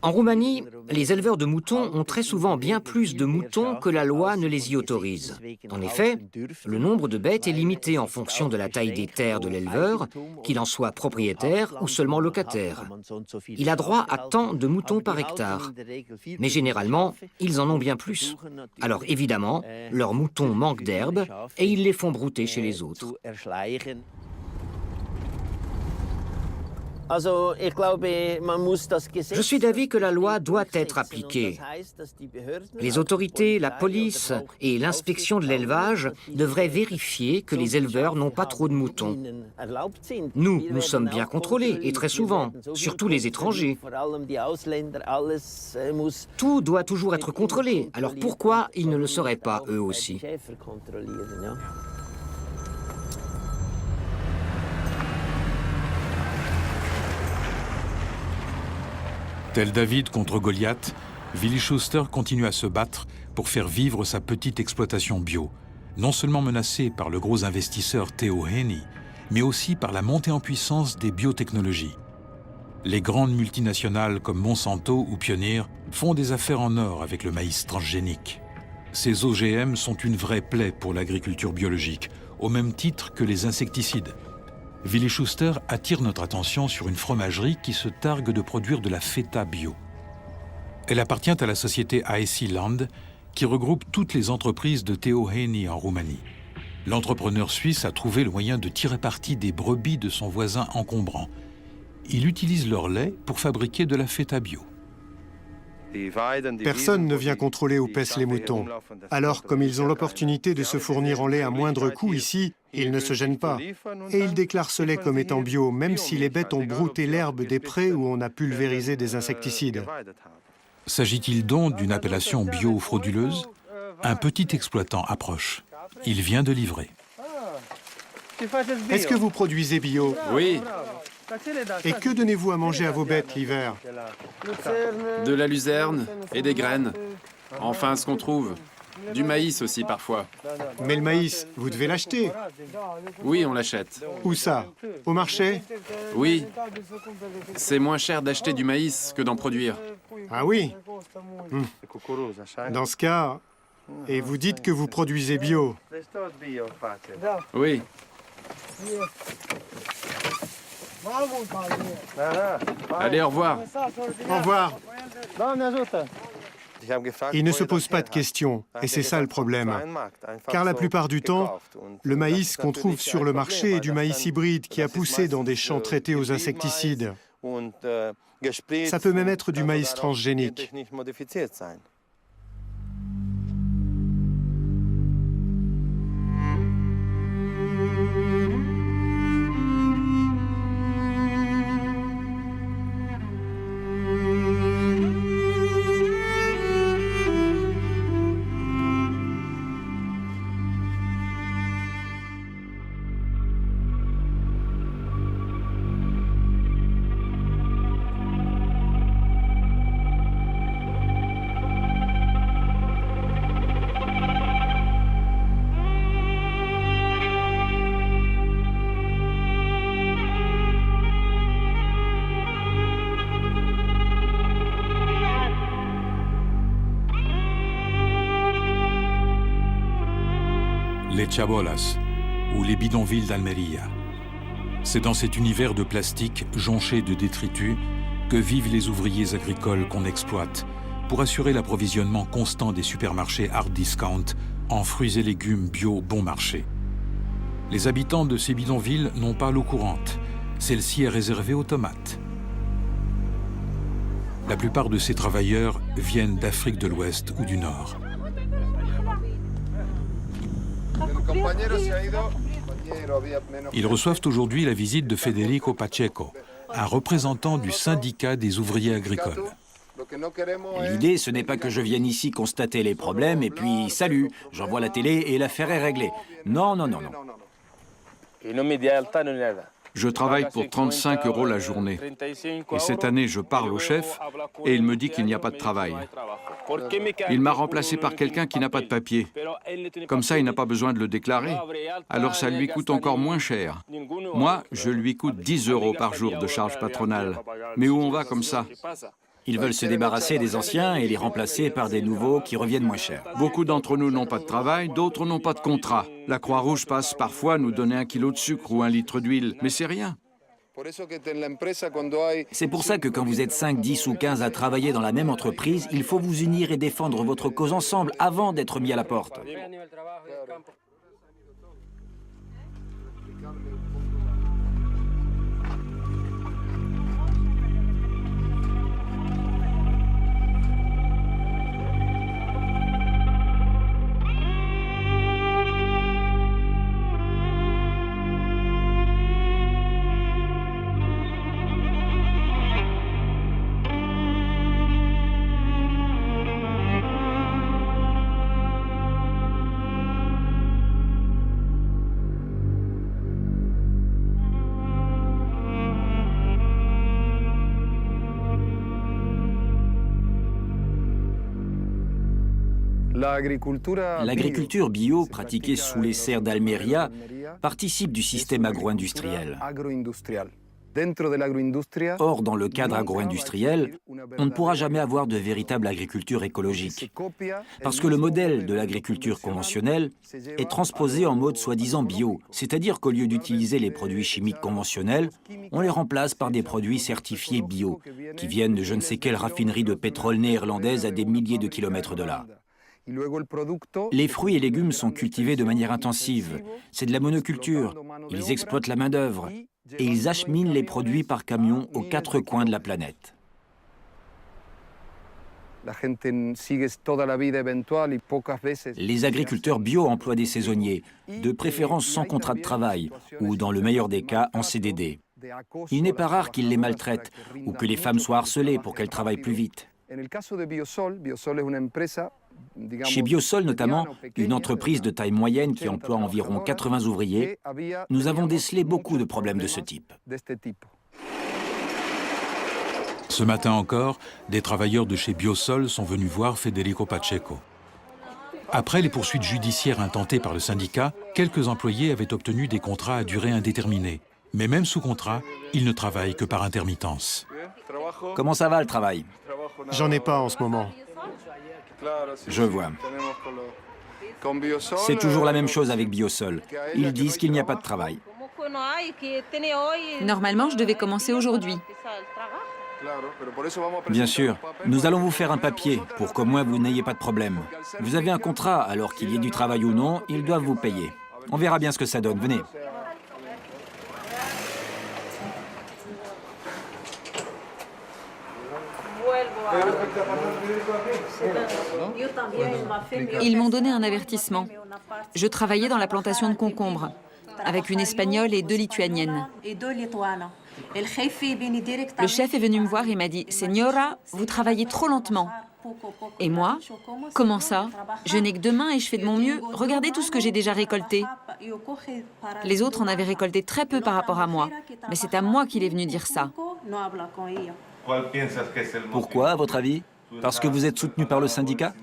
En Roumanie, les éleveurs de moutons ont très souvent bien plus de moutons que la loi ne les y autorise. En effet, le nombre de bêtes est limité en fonction de la taille des terres de l'éleveur, qu'il en soit propriétaire ou seulement locataire. Il a droit à tant de moutons par hectare, mais généralement, ils en ont bien plus. Alors évidemment, leurs moutons manquent d'herbe et ils les font brouter chez les autres. Je suis d'avis que la loi doit être appliquée. Les autorités, la police et l'inspection de l'élevage devraient vérifier que les éleveurs n'ont pas trop de moutons. Nous sommes bien contrôlés, et très souvent, surtout les étrangers. Tout doit toujours être contrôlé, alors pourquoi ils ne le seraient pas eux aussi ? Tel David contre Goliath, Willi Schuster continue à se battre pour faire vivre sa petite exploitation bio, non seulement menacée par le gros investisseur Theo Henny, mais aussi par la montée en puissance des biotechnologies. Les grandes multinationales comme Monsanto ou Pioneer font des affaires en or avec le maïs transgénique. Ces OGM sont une vraie plaie pour l'agriculture biologique, au même titre que les insecticides. Willi Schuster attire notre attention sur une fromagerie qui se targue de produire de la feta bio. Elle appartient à la société ASI Land, qui regroupe toutes les entreprises de Theo Henny en Roumanie. L'entrepreneur suisse a trouvé le moyen de tirer parti des brebis de son voisin encombrant. Il utilise leur lait pour fabriquer de la feta bio. Personne ne vient contrôler où pèsent les moutons. Alors, comme ils ont l'opportunité de se fournir en lait à moindre coût ici, ils ne se gênent pas. Et ils déclarent ce lait comme étant bio, même si les bêtes ont brouté l'herbe des prés où on a pulvérisé des insecticides. S'agit-il donc d'une appellation bio frauduleuse ? Un petit exploitant approche. Il vient de livrer. Est-ce que vous produisez bio? Oui. Et que donnez-vous à manger à vos bêtes l'hiver? De la luzerne et des graines. Enfin, ce qu'on trouve. Du maïs aussi, parfois. Mais le maïs, vous devez l'acheter. Oui, on l'achète. Où ça? Au marché? Oui. C'est moins cher d'acheter du maïs que d'en produire. Ah oui? Dans ce cas, et vous dites que vous produisez bio? Oui. Allez, au revoir. Au revoir. Il ne se pose pas de questions, et c'est ça le problème. Car la plupart du temps, le maïs qu'on trouve sur le marché est du maïs hybride qui a poussé dans des champs traités aux insecticides. Ça peut même être du maïs transgénique. Les chabolas, ou les bidonvilles d'Almeria. C'est dans cet univers de plastique jonché de détritus que vivent les ouvriers agricoles qu'on exploite pour assurer l'approvisionnement constant des supermarchés hard discount en fruits et légumes bio bon marché. Les habitants de ces bidonvilles n'ont pas l'eau courante. Celle-ci est réservée aux tomates. La plupart de ces travailleurs viennent d'Afrique de l'Ouest ou du Nord. Ils reçoivent aujourd'hui la visite de Federico Pacheco, un représentant du syndicat des ouvriers agricoles. L'idée, ce n'est pas que je vienne ici constater les problèmes et puis salut, j'envoie la télé et l'affaire est réglée. Non, non, non, non. Je travaille pour 35 € la journée. Et cette année, je parle au chef et il me dit qu'il n'y a pas de travail. Il m'a remplacé par quelqu'un qui n'a pas de papier. Comme ça, il n'a pas besoin de le déclarer. Alors ça lui coûte encore moins cher. Moi, je lui coûte 10 € par jour de charge patronale. Mais où on va comme ça? Ils veulent se débarrasser des anciens et les remplacer par des nouveaux qui reviennent moins cher. Beaucoup d'entre nous n'ont pas de travail, d'autres n'ont pas de contrat. La Croix-Rouge passe parfois nous donner 1 kilo de sucre ou 1 litre d'huile, mais c'est rien. C'est pour ça que quand vous êtes 5, 10 ou 15 à travailler dans la même entreprise, il faut vous unir et défendre votre cause ensemble avant d'être mis à la porte. L'agriculture bio pratiquée sous les serres d'Almeria participe du système agro-industriel. Or, dans le cadre agro-industriel, on ne pourra jamais avoir de véritable agriculture écologique, parce que le modèle de l'agriculture conventionnelle est transposé en mode soi-disant bio, c'est-à-dire qu'au lieu d'utiliser les produits chimiques conventionnels, on les remplace par des produits certifiés bio, qui viennent de je ne sais quelle raffinerie de pétrole néerlandaise à des milliers de kilomètres de là. Les fruits et légumes sont cultivés de manière intensive. C'est de la monoculture. Ils exploitent la main-d'œuvre et ils acheminent les produits par camion aux 4 coins de la planète. Les agriculteurs bio emploient des saisonniers, de préférence sans contrat de travail ou, dans le meilleur des cas, en CDD. Il n'est pas rare qu'ils les maltraitent ou que les femmes soient harcelées pour qu'elles travaillent plus vite. Chez Biosol notamment, une entreprise de taille moyenne qui emploie environ 80 ouvriers, nous avons décelé beaucoup de problèmes de ce type. Ce matin encore, des travailleurs de chez Biosol sont venus voir Federico Pacheco. Après les poursuites judiciaires intentées par le syndicat, quelques employés avaient obtenu des contrats à durée indéterminée. Mais même sous contrat, ils ne travaillent que par intermittence. Comment ça va le travail? J'en ai pas en ce moment. Je vois. C'est toujours la même chose avec Biosol. Ils disent qu'il n'y a pas de travail. Normalement, je devais commencer aujourd'hui. Bien sûr. Nous allons vous faire un papier pour qu'au moins vous n'ayez pas de problème. Vous avez un contrat, alors qu'il y ait du travail ou non, ils doivent vous payer. On verra bien ce que ça donne. Venez. Ils m'ont donné un avertissement. Je travaillais dans la plantation de concombres, avec une Espagnole et 2 Lituaniennes. Le chef est venu me voir et m'a dit « Señora, vous travaillez trop lentement ». Et moi, comment ça? Je n'ai que 2 mains et je fais de mon mieux. Regardez tout ce que j'ai déjà récolté. Les autres en avaient récolté très peu par rapport à moi. Mais c'est à moi qu'il est venu dire ça. Pourquoi, à votre avis? Parce que vous êtes soutenu par le syndicat?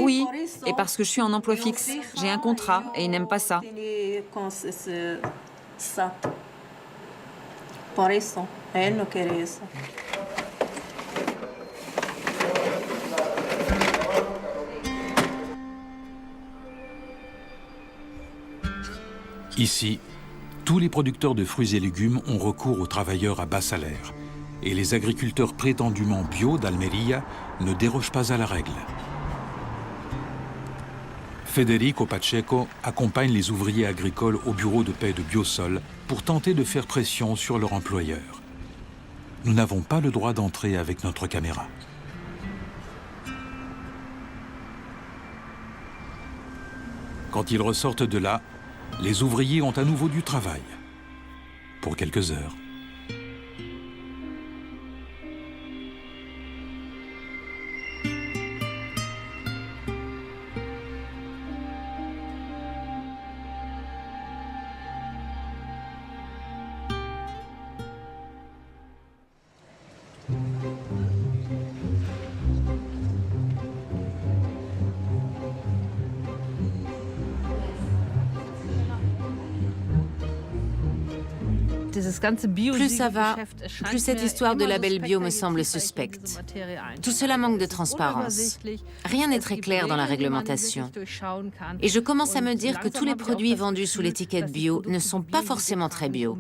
Oui, et parce que je suis en emploi fixe. J'ai un contrat et ils n'aiment pas ça. Ici, tous les producteurs de fruits et légumes ont recours aux travailleurs à bas salaire. Et les agriculteurs prétendument bio d'Almeria ne dérogent pas à la règle. Federico Pacheco accompagne les ouvriers agricoles au bureau de paie de Biosol pour tenter de faire pression sur leur employeur. Nous n'avons pas le droit d'entrer avec notre caméra. Quand ils ressortent de là, les ouvriers ont à nouveau du travail. Pour quelques heures. Plus ça va, plus cette histoire de label bio me semble suspecte. Tout cela manque de transparence. Rien n'est très clair dans la réglementation. Et je commence à me dire que tous les produits vendus sous l'étiquette bio ne sont pas forcément très bio.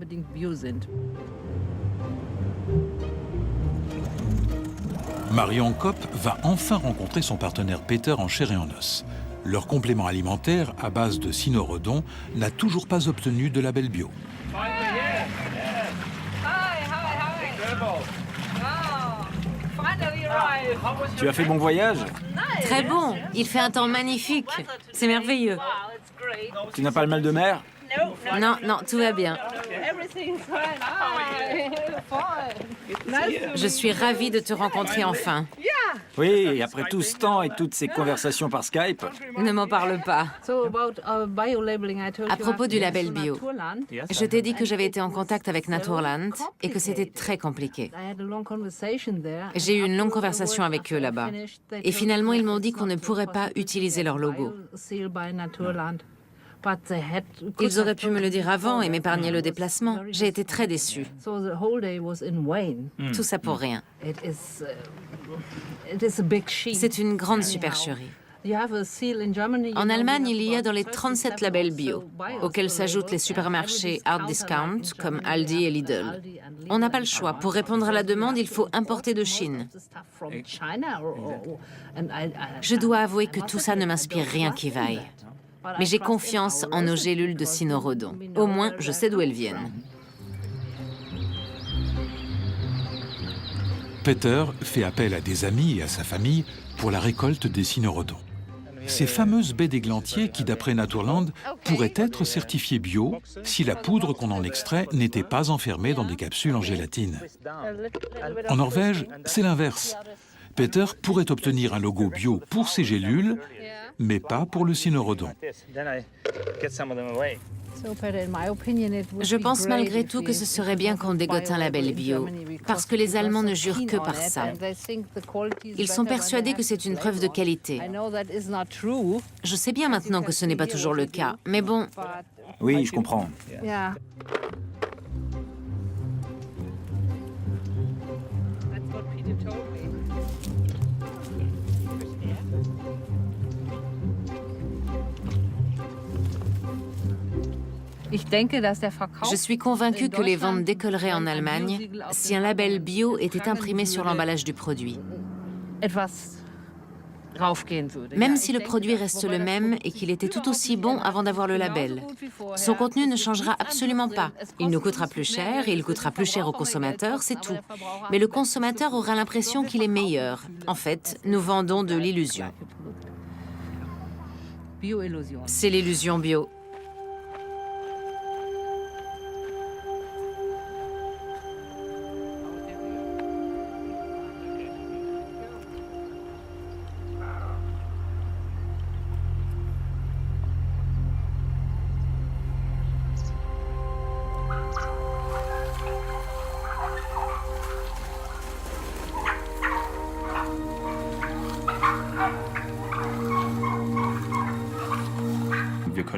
Marion Kopp va enfin rencontrer son partenaire Peter en chair et en os. Leur complément alimentaire à base de cynorhodon n'a toujours pas obtenu de label bio. Tu as fait bon voyage? Très bon, il fait un temps magnifique. C'est merveilleux. Tu n'as pas le mal de mer? Non, non, tout va bien. Je suis ravie de te rencontrer enfin. Oui, et après tout ce temps et toutes ces conversations par Skype. Ne m'en parle pas. À propos du label bio, je t'ai dit que j'avais été en contact avec Naturland et que c'était très compliqué. J'ai eu une longue conversation avec eux là-bas. Et finalement, ils m'ont dit qu'on ne pourrait pas utiliser leur logo. Ils auraient pu me le dire avant et m'épargner le déplacement. J'ai été très déçue. Tout ça pour rien. C'est une grande supercherie. En Allemagne, il y a dans les 37 labels bio, auxquels s'ajoutent les supermarchés hard discount comme Aldi et Lidl. On n'a pas le choix. Pour répondre à la demande, il faut importer de Chine. Je dois avouer que tout ça ne m'inspire rien qui vaille. Mais j'ai confiance en nos gélules de cynorhodon. Au moins, je sais d'où elles viennent. Peter fait appel à des amis et à sa famille pour la récolte des cynorhodons. Ces fameuses baies d'églantier qui, d'après Naturland, pourraient être certifiées bio si la poudre qu'on en extrait n'était pas enfermée dans des capsules en gélatine. En Norvège, c'est l'inverse. Peter pourrait obtenir un logo bio pour ses gélules, mais pas pour le cynorhodon. Je pense malgré tout que ce serait bien qu'on dégote un label bio, parce que les Allemands ne jurent que par ça. Ils sont persuadés que c'est une preuve de qualité. Je sais bien maintenant que ce n'est pas toujours le cas, mais bon... Oui, je comprends. Je suis convaincue que les ventes décolleraient en Allemagne si un label bio était imprimé sur l'emballage du produit. Même si le produit reste le même et qu'il était tout aussi bon avant d'avoir le label. Son contenu ne changera absolument pas. Il nous coûtera plus cher et il coûtera plus cher au consommateur, c'est tout. Mais le consommateur aura l'impression qu'il est meilleur. En fait, nous vendons de l'illusion. C'est l'illusion bio.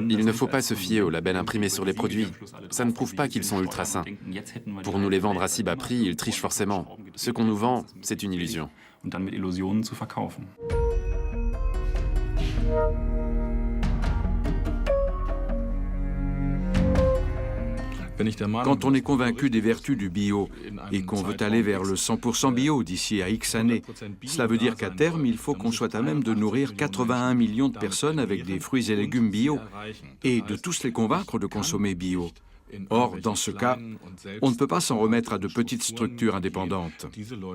Il ne faut pas se fier aux labels imprimés sur les produits. Ça ne prouve pas qu'ils sont ultra sains. Pour nous les vendre à si bas prix, ils trichent forcément. Ce qu'on nous vend, c'est une illusion. Quand on est convaincu des vertus du bio et qu'on veut aller vers le 100% bio d'ici à X années, cela veut dire qu'à terme, il faut qu'on soit à même de nourrir 81 millions de personnes avec des fruits et légumes bio et de tous les convaincre de consommer bio. Or, dans ce cas, on ne peut pas s'en remettre à de petites structures indépendantes.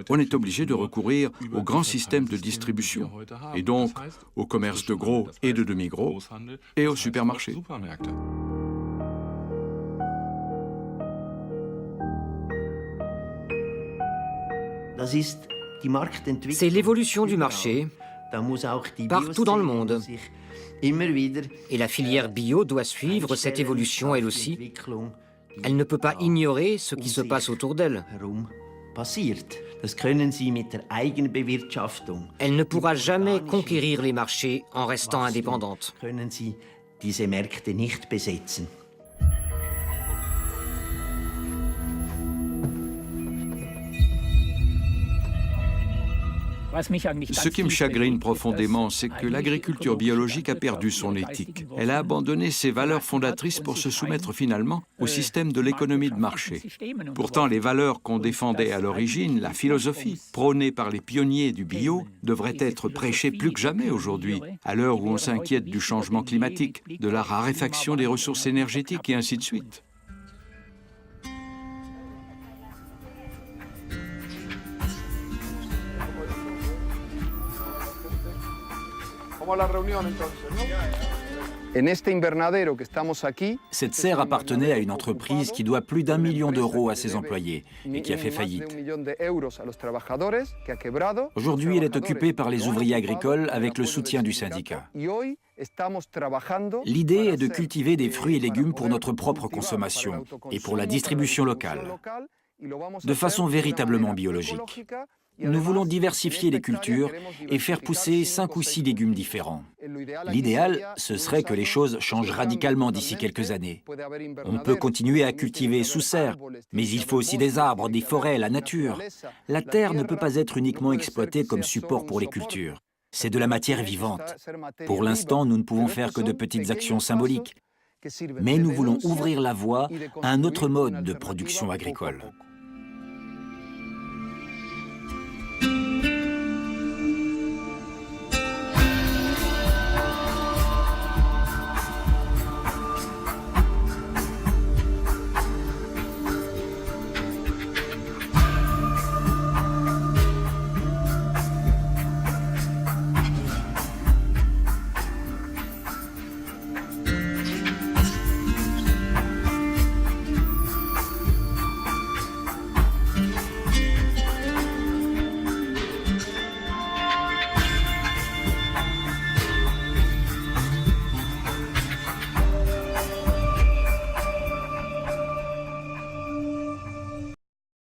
On est obligé de recourir aux grands systèmes de distribution, et donc au commerce de gros et de demi-gros, et aux supermarchés. C'est l'évolution du marché partout dans le monde. Et la filière bio doit suivre cette évolution elle aussi. Elle ne peut pas ignorer ce qui se passe autour d'elle. Elle ne pourra jamais conquérir les marchés en restant indépendante. Ce qui me chagrine profondément, c'est que l'agriculture biologique a perdu son éthique. Elle a abandonné ses valeurs fondatrices pour se soumettre finalement au système de l'économie de marché. Pourtant, les valeurs qu'on défendait à l'origine, la philosophie prônée par les pionniers du bio, devraient être prêchées plus que jamais aujourd'hui, à l'heure où on s'inquiète du changement climatique, de la raréfaction des ressources énergétiques et ainsi de suite. Cette serre appartenait à une entreprise qui doit plus d'1 million d'euros à ses employés et qui a fait faillite. Aujourd'hui, elle est occupée par les ouvriers agricoles avec le soutien du syndicat. L'idée est de cultiver des fruits et légumes pour notre propre consommation et pour la distribution locale, de façon véritablement biologique. Nous voulons diversifier les cultures et faire pousser 5 ou 6 légumes différents. L'idéal, ce serait que les choses changent radicalement d'ici quelques années. On peut continuer à cultiver sous serre, mais il faut aussi des arbres, des forêts, la nature. La terre ne peut pas être uniquement exploitée comme support pour les cultures. C'est de la matière vivante. Pour l'instant, nous ne pouvons faire que de petites actions symboliques. Mais nous voulons ouvrir la voie à un autre mode de production agricole.